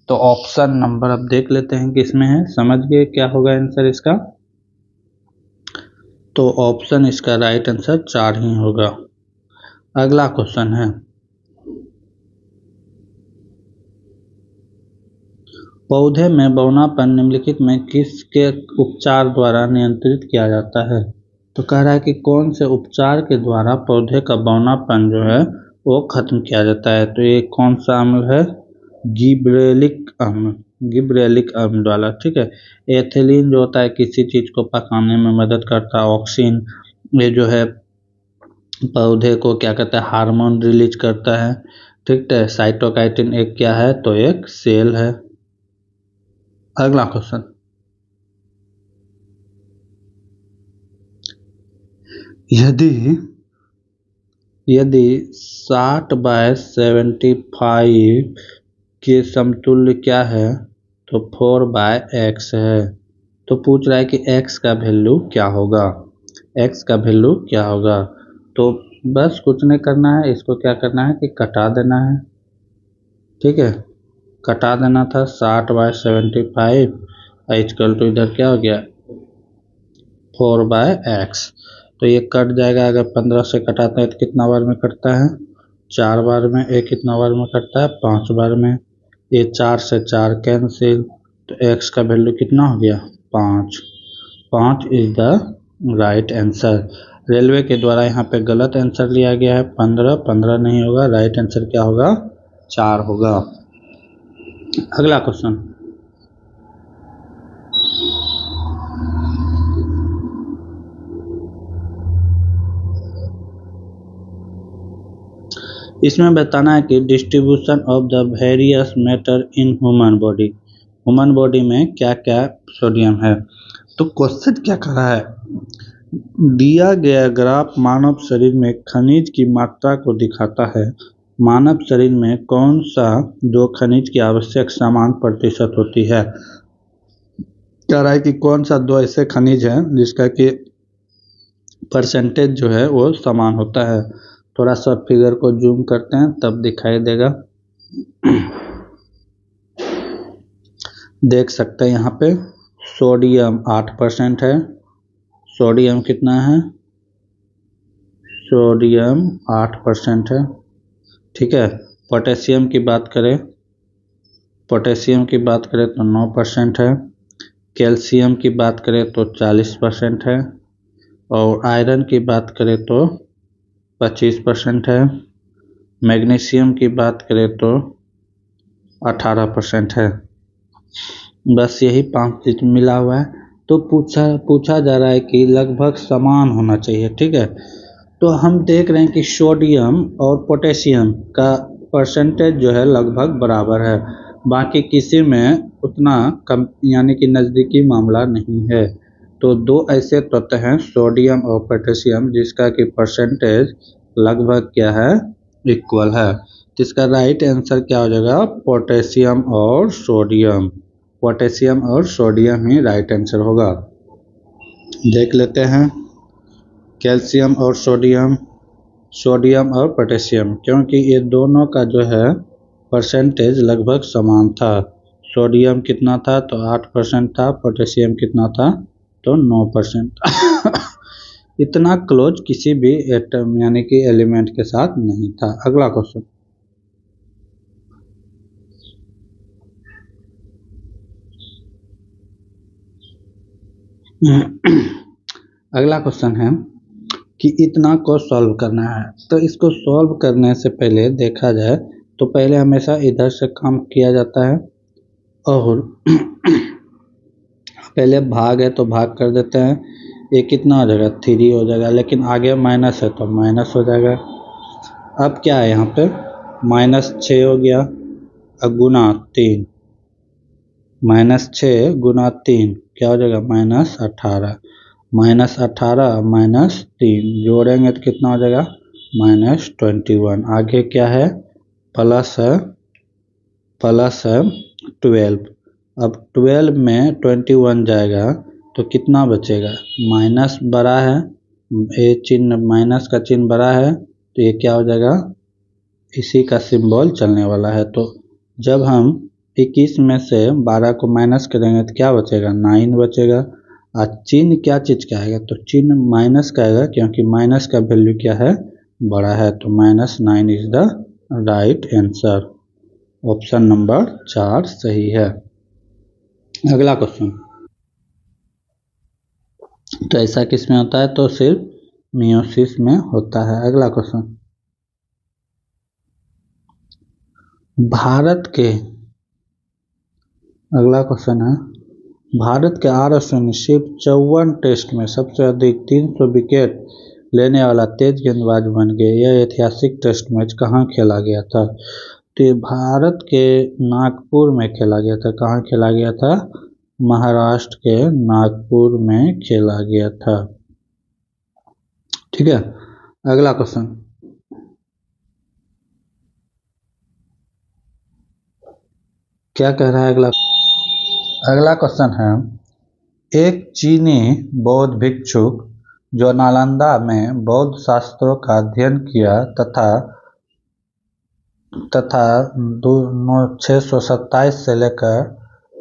तो ऑप्शन नंबर अब देख लेते हैं किसमें है, समझ गए क्या होगा आंसर इसका। तो ऑप्शन इसका राइट आंसर 4 ही होगा। अगला क्वेश्चन है, पौधे में बौनापन निम्नलिखित में किसके उपचार द्वारा नियंत्रित किया जाता है। तो कह रहा है कि कौन से उपचार के द्वारा पौधे का बौनापन जो है वो खत्म किया जाता है। तो ये कौन सा अम्ल है, गिबरेलिक अम्ल, गिबरेलिक अम्ल वाला, ठीक है। एथिलीन जो होता है किसी चीज को पकाने में मदद करता है, ऑक्सीन ये जो है पौधे को क्या कहता है हार्मोन रिलीज करता है, ठीक है। साइटोकाइटिन एक क्या है, तो एक सेल है। अगला क्वेश्चन, यदि 60/75 के समतुल्य क्या है, तो 4/x है। तो पूछ रहा है कि x का वैल्यू क्या होगा, x का वैल्यू क्या होगा। तो बस कुछ नहीं करना है, इसको क्या करना है कि कटा देना है, ठीक है, कटा देना था 60/75 इक्वल टू इधर क्या हो गया 4/x। तो ये कट जाएगा, अगर 15 से कटाते हैं तो कितना बार में कटता है 4 बार में, ये कितना बार में कटता है 5 बार में, ये 4 से 4 कैंसिल, तो x का वैल्यू कितना हो गया 5 is the right answer. Railway के द्वारा यहाँ पे गलत आंसर लिया गया है 15, 15 नहीं होगा, राइट आंसर क्या होगा 4 होगा। अगला क्वेश्चन, इसमें बताना है कि distribution of the various matter in human body, human body में क्या क्या सोडियम है। तो क्वेश्चन क्या कर रहा है, दिया गया ग्राफ मानव शरीर में खनिज की मात्रा को दिखाता है। मानव शरीर में कौन सा दो खनिज की आवश्यक समान प्रतिशत होती है। कह रहा है कि कौन सा दो ऐसे खनिज हैं जिसका कि परसेंटेज जो है वो समान होता है। थोड़ा सा फिगर को जूम करते हैं तब दिखाई देगा। देख सकते हैं यहाँ पे सोडियम 8% है। सोडियम कितना है, सोडियम 8% है। ठीक है, पोटेशियम की बात करें, पोटेशियम की बात करें तो 9% है। कैल्शियम की बात करें तो 40% है। और आयरन की बात करें तो 25% है। मैग्नीशियम की बात करें तो 18% है। बस यही 5 चीज मिला हुआ है। तो पूछा जा रहा है कि लगभग समान होना चाहिए। ठीक है, तो हम देख रहे हैं कि सोडियम और पोटेशियम का परसेंटेज जो है लगभग बराबर है, बाकी किसी में उतना कम यानी कि नज़दीकी मामला नहीं है। तो दो ऐसे तत्व हैं सोडियम और पोटेशियम जिसका कि परसेंटेज लगभग क्या है, इक्वल है। तो इसका राइट आंसर क्या हो जाएगा, पोटेशियम और सोडियम। पोटेशियम और सोडियम ही राइट आंसर होगा। देख लेते हैं कैल्शियम और सोडियम, सोडियम और पोटेशियम, क्योंकि ये दोनों का जो है परसेंटेज लगभग समान था। सोडियम कितना था तो 8% था, पोटेशियम कितना था तो 9%। इतना क्लोज किसी भी एटम यानी कि एलिमेंट के साथ नहीं था। अगला क्वेश्चन, अगला क्वेश्चन है कि इतना को सॉल्व करना है। तो इसको सॉल्व करने से पहले देखा जाए तो पहले हमेशा इधर से काम किया जाता है और पहले भाग है तो भाग कर देते हैं। ये कितना हो जाएगा 3 हो जाएगा, लेकिन आगे माइनस है तो माइनस हो जाएगा। अब क्या है यहाँ पे -6 हो गया गुना 3, -6 गुना 3 क्या हो जाएगा -18, -18 -3 जोड़ेंगे तो कितना हो जाएगा -21। आगे क्या है प्लस है 12। अब 12 में 21 जाएगा तो कितना बचेगा, माइनस बड़ा है, ये चिन्ह माइनस का चिन्ह बड़ा है तो ये क्या हो जाएगा, इसी का सिंबल चलने वाला है। तो जब हम 21 में से 12 को माइनस करेंगे तो क्या बचेगा 9 बचेगा। और चिन्ह क्या चीज़ का आएगा, तो चिन्ह माइनस का आएगा क्योंकि माइनस का वैल्यू क्या है बड़ा है। तो -9 is the right answer. Option number 4 सही है। अगला क्वेश्चन, तो ऐसा किस में होता है, तो सिर्फ मियोसिस में होता है। अगला क्वेश्चन, अगला क्वेश्चन है भारत के RSV सिर्फ 54 टेस्ट में सबसे अधिक 300 विकेट लेने वाला तेज गेंदबाज बन गए। यह ऐतिहासिक टेस्ट मैच कहाँ खेला गया था। तो ये भारत के नागपुर में खेला गया था। कहाँ खेला गया था, महाराष्ट्र के नागपुर में खेला गया था। ठीक है, अगला क्वेश्चन, क्या कह रहा है अगला क्वेश्चन है एक चीनी बौद्ध भिक्षुक जो नालंदा में बौद्ध शास्त्रों का अध्ययन किया तथा 627 से लेकर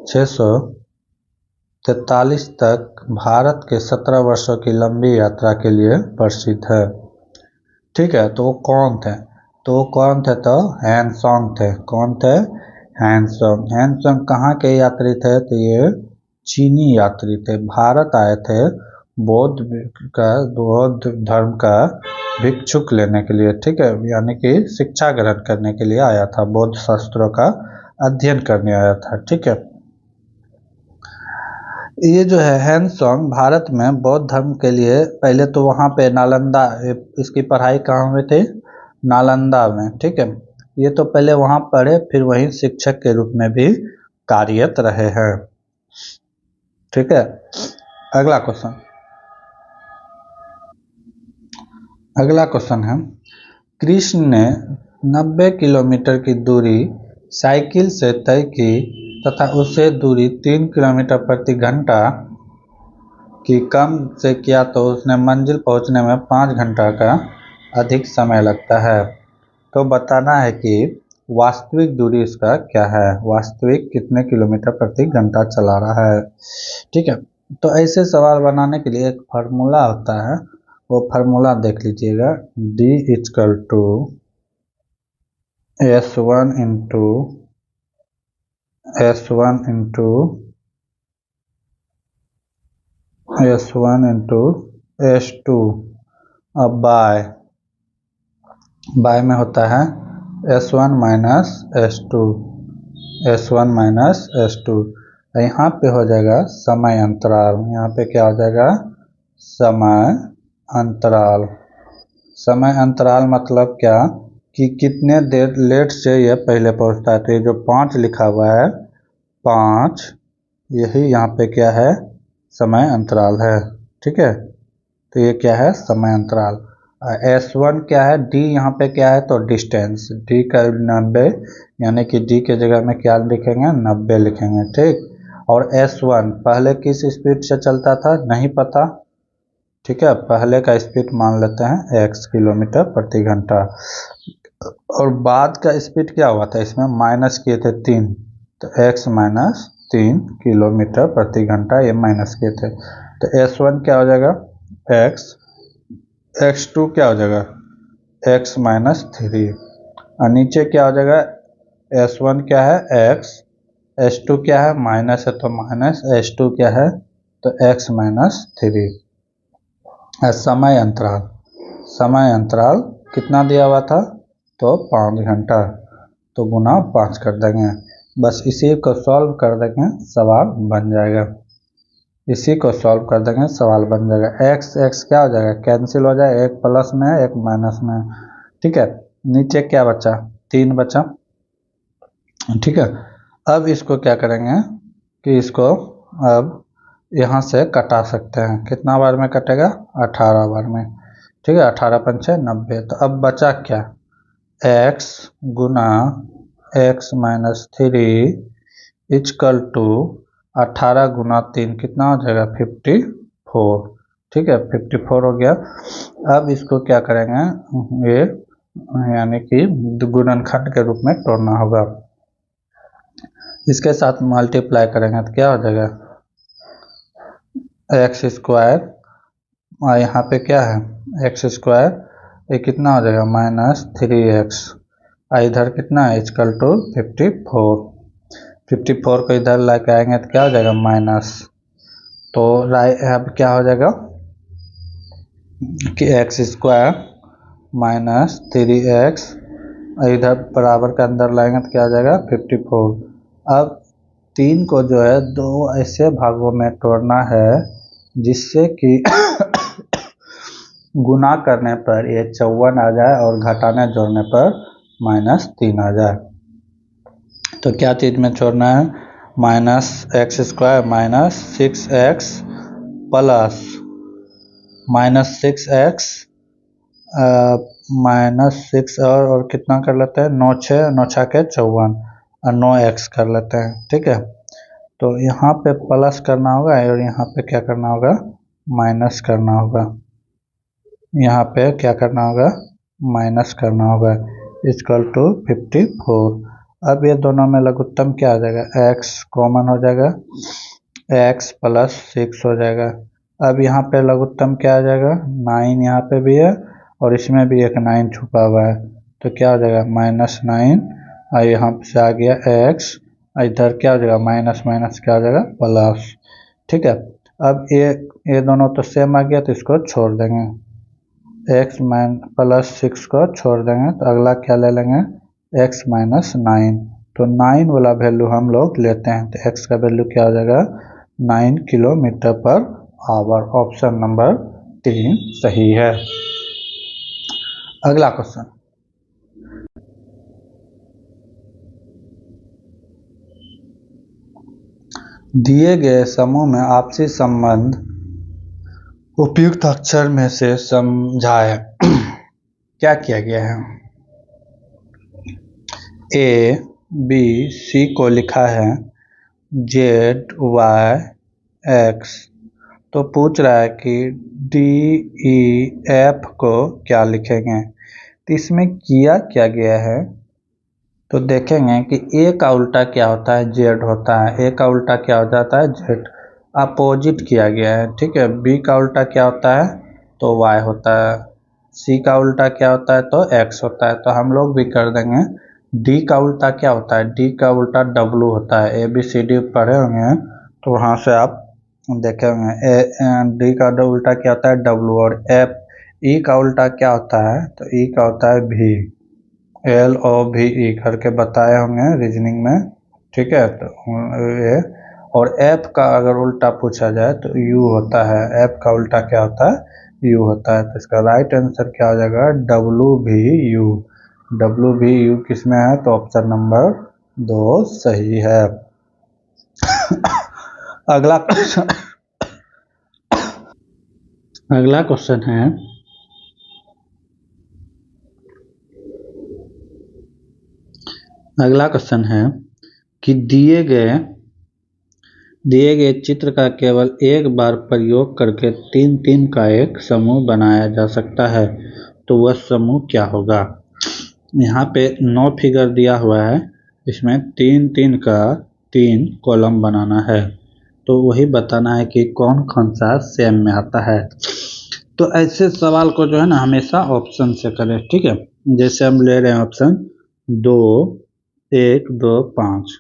643 तक भारत के 17 वर्षों की लंबी यात्रा के लिए प्रसिद्ध है। ठीक है, तो वो कौन थे, तो हैनसोंग थे। कौन थे, हैनसोंग कहाँ के यात्री थे, तो ये चीनी यात्री थे। भारत आए थे बौद्ध धर्म का भिक्षुक लेने के लिए, ठीक है, यानी कि शिक्षा ग्रहण करने के लिए आया था, बौद्ध शास्त्रों का अध्ययन करने आया था, ठीक है। ये जो है हैंसोंग भारत में बौद्ध धर्म के लिए पहले तो वहाँ पे नालंदा, इसकी पढ़ाई कहाँ हुई थी, नालंदा में, ठीक है। ये तो पहले वहाँ पढ़े, फिर वहीं शिक्षक के रूप में भी कार्यरत रहे हैं, ठीक है। अगला क्वेश्चन है, कृष्ण ने 90 किलोमीटर की दूरी साइकिल से तय की तथा उसे दूरी 3 किलोमीटर प्रति घंटा की कम से किया तो उसने मंजिल पहुंचने में 5 घंटा का अधिक समय लगता है। तो बताना है कि वास्तविक दूरी इसका क्या है, वास्तविक कितने किलोमीटर प्रति घंटा चला रहा है, ठीक है। तो ऐसे सवाल बनाने के लिए एक फार्मूला होता है, वो फार्मूला देख लीजिएगा, D equal to S1 into S2 अब बाय में होता है S1 माइनस S2 यहाँ पे हो जाएगा समय अंतराल, यहाँ पे क्या हो जाएगा, समय अंतराल मतलब क्या कि कितने देर लेट से यह पहले पहुँचता है। तो ये जो 5 लिखा हुआ है, 5, यही यहाँ पे क्या है, समय अंतराल है, ठीक है। तो ये क्या है, समय अंतराल। S1 क्या है, D यहाँ पे क्या है, तो डिस्टेंस, D का 90, यानी कि D के जगह में क्या लिखेंगे, 90 लिखेंगे, ठीक। और S1 पहले किस स्पीड से चलता था, नहीं पता, ठीक है, पहले का स्पीड मान लेते हैं x किलोमीटर प्रति घंटा, और बाद का स्पीड क्या हुआ था, इसमें माइनस किए थे 3, तो x माइनस 3 किलोमीटर प्रति घंटा, ये माइनस किए थे। तो S1 क्या हो जाएगा, x2 क्या हो जाएगा, x माइनस 3, और नीचे क्या हो जाएगा, S1 क्या है, x, S2 क्या है, माइनस है तो माइनस, S2 क्या है, तो x माइनस 3। समय अंतराल कितना दिया हुआ था, तो 5 घंटा, तो गुना 5 कर देंगे, बस इसी को सॉल्व कर देंगे, सवाल बन जाएगा, इसी को सॉल्व कर देंगे, सवाल बन जाएगा। x क्या हो जाएगा, कैंसिल हो जाएगा, एक प्लस में एक माइनस में, ठीक है। नीचे क्या बचा, 3 बचा, ठीक है। अब इसको क्या करेंगे कि इसको अब यहाँ से कटा सकते हैं, कितना बार में कटेगा, 18 बार में, ठीक है, 18 पंचे 90। तो अब बचा क्या, x गुना x माइनस 3 इक्वल टू 18 गुना 3 कितना हो जाएगा, 54, ठीक है, 54 हो गया। अब इसको क्या करेंगे, ये यानी कि गुणनखंड के रूप में तोड़ना होगा, इसके साथ मल्टीप्लाई करेंगे तो क्या हो जाएगा, एक्स स्क्वायर, यहाँ पे क्या है, एक्स स्क्वायर, ये कितना हो जाएगा, माइनस 3x, इधर कितना है, इक्वल टू 54 को इधर लेके आएंगे तो क्या हो जाएगा, माइनस, तो अब क्या हो जाएगा कि एक्स स्क्वायर माइनस 3x, इधर बराबर के अंदर लाएंगे तो क्या हो जाएगा, 54। अब 3 को जो है 2 ऐसे भागों में तोड़ना है जिससे कि गुना करने पर ये 54 आ जाए और घटाने जोड़ने पर -3 आ जाए। तो क्या चीज़ में छोड़ना है, minus x square minus 6x plus minus 6x -6 और कितना कर लेते हैं, 9 6 के 54 और 9x कर लेते हैं, ठीक है। तो यहाँ पे प्लस करना होगा और यहाँ पे क्या करना होगा, माइनस करना होगा, यहाँ पे क्या करना होगा, माइनस करना होगा, इक्वल टू 54। अब ये दोनों में लघुत्तम क्या आ जाएगा, x कॉमन हो जाएगा, x प्लस 6 हो जाएगा। अब यहाँ पे लघुत्तम क्या आ जाएगा, 9 यहाँ पे भी है और इसमें भी एक 9 छुपा हुआ है, तो क्या हो जाएगा, -9, और यहाँ से आ गया x, इधर क्या हो जाएगा, माइनस माइनस क्या हो जाएगा, प्लस, ठीक है। अब ये दोनों तो सेम आ गया तो इसको छोड़ देंगे, x प्लस 6 को छोड़ देंगे तो अगला क्या ले लेंगे x माइनस 9। तो 9 वाला वैल्यू हम लोग लेते हैं तो x का वैल्यू क्या हो जाएगा 9 kilometre per hour. Option number 3 सही है। अगला क्वेश्चन, दिए गए समूह में आपसी संबंध उपयुक्त अक्षर में से समझाएं। क्या किया गया है, ए बी सी को लिखा है जेड वाई एक्स, तो पूछ रहा है कि डी ई एफ को क्या लिखेंगे। तो इसमें किया क्या गया है तो देखेंगे कि ए का उल्टा क्या होता है जेड होता है, ए का उल्टा क्या हो जाता है जेड, अपोजिट किया गया है। ठीक है, बी का उल्टा क्या होता है तो वाई होता है, सी का उल्टा क्या होता है तो एक्स होता है। तो हम लोग भी कर देंगे डी का उल्टा क्या होता है, डी का उल्टा डब्लू होता है। ए बी सी डी पढ़े होंगे तो वहाँ से आप देखेंगे डी का उल्टा क्या होता है डब्लू, और एफ ई का उल्टा क्या होता है तो ई का होता है भी, एल ओ भी ई करके बताए होंगे रीजनिंग में। ठीक है, तो ये और एफ का अगर उल्टा पूछा जाए तो यू होता है, एफ का उल्टा क्या होता है यू होता है। तो इसका राइट आंसर क्या हो जाएगा डब्लू भी यू। डब्लू भी यू किस में है तो ऑप्शन नंबर 2 सही है। अगला क्वेश्चन, अगला क्वेश्चन है कि दिए गए चित्र का केवल एक बार प्रयोग करके 3-3 का एक समूह बनाया जा सकता है, तो वह समूह क्या होगा। यहाँ पे 9 फिगर दिया हुआ है, इसमें 3-3 का 3 कॉलम बनाना है, तो वही बताना है कि कौन कौन सा सेम में आता है। तो ऐसे सवाल को जो है ना हमेशा ऑप्शन से करें। ठीक है, जैसे हम ले रहे हैं ऑप्शन 2 1 2 5,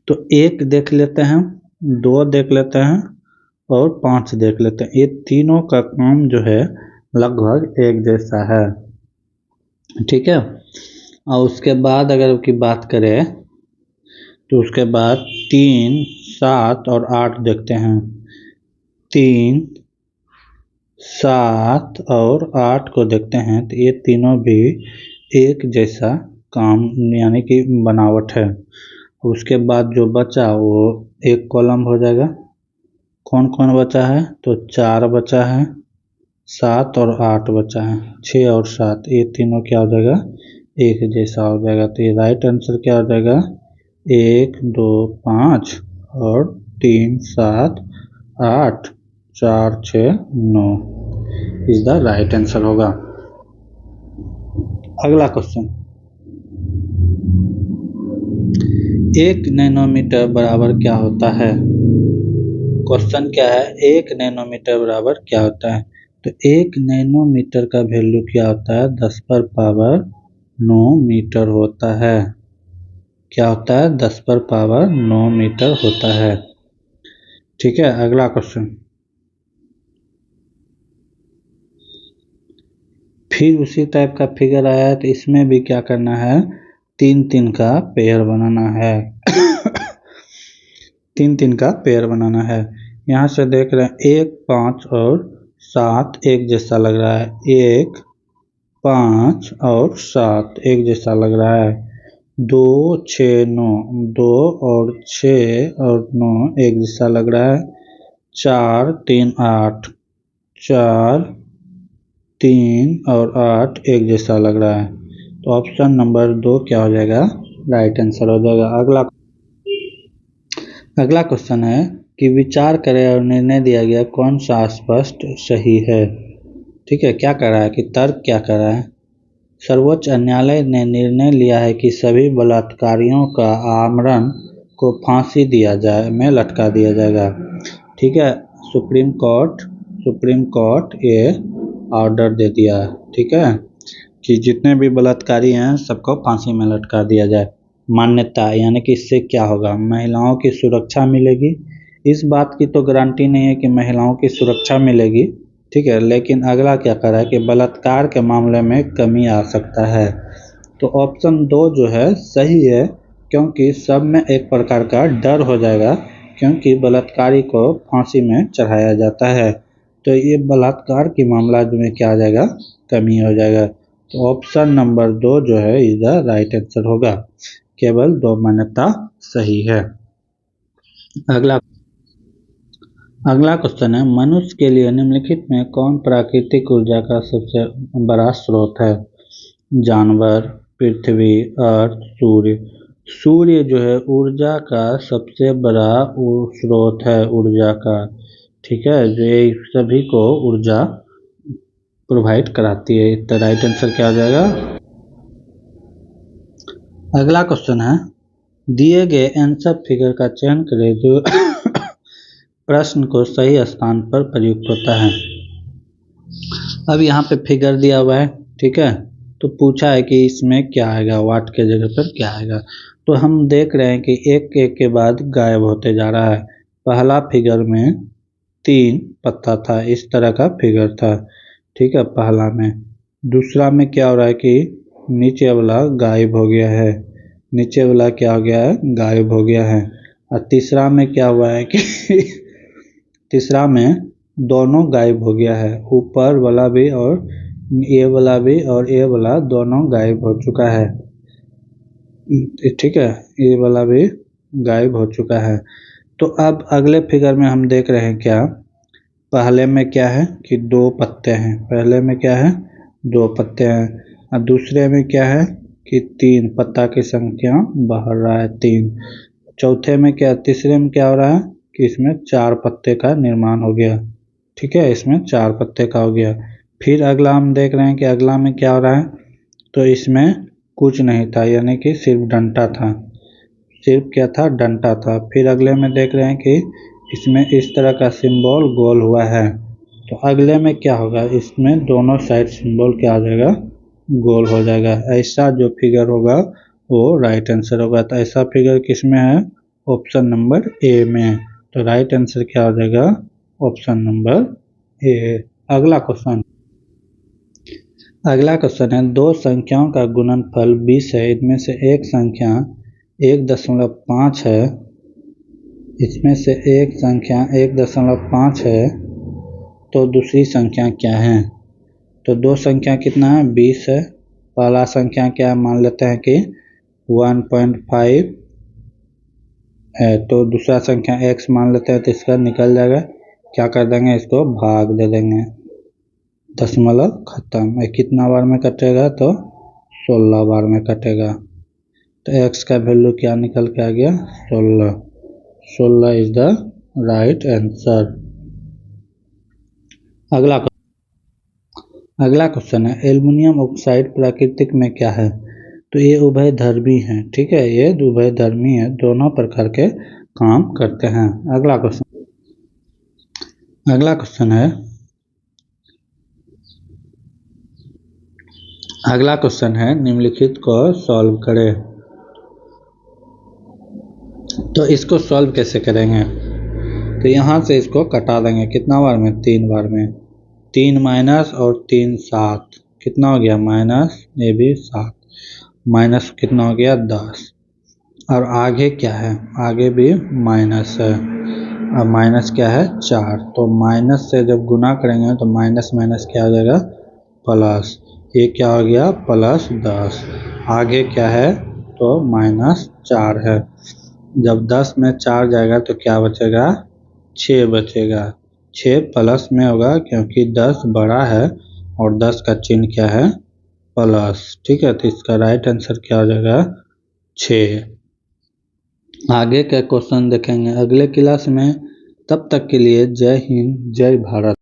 तो 1 देख लेते हैं, 2 देख लेते हैं और 5 देख लेते हैं। ये तीनों का काम जो है लगभग एक जैसा है। ठीक है, और उसके बाद अगर की बात करें तो उसके बाद 3 7 और 8 देखते हैं। 3 7 और 8 को देखते हैं तो ये तीनों भी एक जैसा काम यानी कि बनावट है। उसके बाद जो बचा वो एक कॉलम हो जाएगा। कौन कौन बचा है तो 4 बचा है, 7 और 8 बचा है, 6 और 7, ये तीनों क्या हो जाएगा एक जैसा हो जाएगा। तो ये राइट आंसर क्या हो जाएगा 1 2 5 और 3 7 8 4 6 9 इज द राइट आंसर होगा। अगला क्वेश्चन, 1 नैनोमीटर बराबर क्या होता है। क्वेश्चन क्या है 1 नैनोमीटर बराबर क्या होता है। तो 1 नैनोमीटर का वैल्यू क्या होता है 10 पर पावर 9 मीटर होता है। क्या होता है 10 पर पावर 9 मीटर होता है। ठीक है, अगला क्वेश्चन, फिर उसी टाइप का फिगर आया है तो इसमें भी क्या करना है 3-3 का पेयर बनाना है। 3-3 का पेयर बनाना है। यहाँ से देख रहे हैं 1 5 और 7 एक जैसा लग रहा है, 1 5 और 7 एक जैसा लग रहा है। 2 6 9 2 और 6 और 9 एक जैसा लग रहा है। 4 3 8 4 3 और 8 एक जैसा लग रहा है। तो ऑप्शन नंबर 2 क्या हो जाएगा राइट आंसर हो जाएगा। अगला क्वेश्चन है कि विचार करें और निर्णय दिया गया कौन सा स्पष्ट सही है। ठीक है, क्या कर रहा है कि तर्क क्या कर रहा है। सर्वोच्च न्यायालय ने निर्णय लिया है कि सभी बलात्कारियों का आमरण को फांसी में लटका दिया जाएगा। ठीक है, सुप्रीम कोर्ट ये ऑर्डर दे दिया है। ठीक है, कि जितने भी बलात्कारी हैं सबको फांसी में लटका दिया जाए। मान्यता यानी कि इससे क्या होगा महिलाओं की सुरक्षा मिलेगी, इस बात की तो गारंटी नहीं है कि महिलाओं की सुरक्षा मिलेगी, ठीक है, लेकिन अगला क्या कर रहा है कि बलात्कार के मामले में कमी आ सकता है। तो ऑप्शन 2 जो है सही है, क्योंकि सब में एक प्रकार का डर हो जाएगा, क्योंकि बलात्कारी को फांसी में चढ़ाया जाता है, तो ये बलात्कार की मामला में क्या आ जाएगा, कमी हो जाएगा। तो ऑप्शन नंबर 2 जो है इज द राइट आंसर होगा, केवल 2 मान्यता सही है। अगला क्वेश्चन है, मनुष्य के लिए निम्नलिखित में कौन प्राकृतिक ऊर्जा का सबसे बड़ा स्रोत है? जानवर, पृथ्वी, अर्थ, सूर्य। सूर्य जो है ऊर्जा का सबसे बड़ा स्रोत है ऊर्जा का, ठीक है, जो ये सभी को ऊर्जा प्रोवाइड कराती है। तो राइट आंसर क्या हो जाएगा? अगला क्वेश्चन है, दिए गए आंसर फिगर का चयन करें जो प्रश्न को सही स्थान पर प्रयुक्त होता है। अब यहाँ पे फिगर दिया हुआ है, ठीक है, तो पूछा है कि इसमें क्या आएगा, वाट के जगह पर क्या आएगा। तो हम देख रहे हैं कि एक एक के बाद गायब होते जा रहा है। पहला फिगर में 3 पत्ता था, इस तरह का फिगर था, ठीक है, पहला में। दूसरा में क्या हो रहा है कि नीचे वाला गायब हो गया है, नीचे वाला क्या हो गया है, गायब हो गया है। और तीसरा में क्या हुआ है कि तीसरा में दोनों गायब हो गया है, ऊपर वाला भी और ये वाला भी और ये वाला दोनों गायब हो चुका है, ठीक है, ये वाला भी गायब हो चुका है। तो अब अगले फिगर में हम देख रहे हैं क्या, पहले में क्या है कि 2 पत्ते हैं, पहले में क्या है 2 पत्ते हैं, और दूसरे में क्या है कि 3 पत्ता की संख्या बढ़ रहा है 3। चौथे में क्या, तीसरे में क्या हो रहा है कि इसमें 4 पत्ते का निर्माण हो गया, ठीक है, इसमें 4 पत्ते का हो गया। फिर अगला हम देख रहे हैं कि अगला में क्या हो रहा है, तो इसमें कुछ नहीं था, यानी कि सिर्फ डंटा था, सिर्फ क्या था, डंटा था। फिर अगले में देख रहे हैं कि इसमें इस तरह का सिंबल गोल हुआ है, तो अगले में क्या होगा, इसमें दोनों साइड सिंबल क्या हो जाएगा, गोल हो जाएगा। ऐसा जो फिगर होगा वो राइट आंसर होगा। तो ऐसा फिगर किस में है, ऑप्शन नंबर ए में। तो राइट आंसर क्या हो जाएगा, ऑप्शन नंबर ए। अगला क्वेश्चन है, 2 संख्याओं का गुणनफल 20 है, इनमें से एक संख्या 1.5 है, इसमें से एक संख्या 1.5 है, तो दूसरी संख्या क्या है? तो 2 संख्या कितना है, 20 है। पहला संख्या क्या मान लेते हैं कि 1.5 है, तो दूसरा संख्या x मान लेते हैं, तो इसका निकल जाएगा, क्या कर देंगे, इसको भाग दे देंगे, दशमलव खत्म। कितना बार में कटेगा, तो 16 बार में कटेगा। तो x का वैल्यू क्या निकल के आ गया, 16। 16 इज द राइट आंसर। अगला क्वेश्चन है, एल्युमिनियम ऑक्साइड प्राकृतिक में क्या है? तो ये उभयधर्मी है, ठीक है, ये उभयधर्मी है, दोनों प्रकार के काम करते हैं। अगला क्वेश्चन है निम्नलिखित को सॉल्व करें। तो इसको सॉल्व कैसे करेंगे, तो यहाँ से इसको कटा देंगे, कितना बार में, 3 बार में। 3 माइनस और 3 7, कितना हो गया, माइनस, ये भी 7, माइनस कितना हो गया, 10। और आगे क्या है, आगे भी माइनस है, अब माइनस क्या है, 4। तो माइनस से जब गुना करेंगे तो माइनस माइनस क्या हो जाएगा, प्लस, ये क्या हो गया, प्लस 10। आगे क्या है, तो माइनस 4 है। जब 10 में 4 जाएगा तो क्या बचेगा, 6 बचेगा। 6 प्लस में होगा क्योंकि 10 बड़ा है और 10 का चिन्ह क्या है, प्लस, ठीक है, तो इसका राइट आंसर क्या हो जाएगा, 6। आगे का क्वेश्चन देखेंगे अगले क्लास में, तब तक के लिए जय हिंद, जय भारत।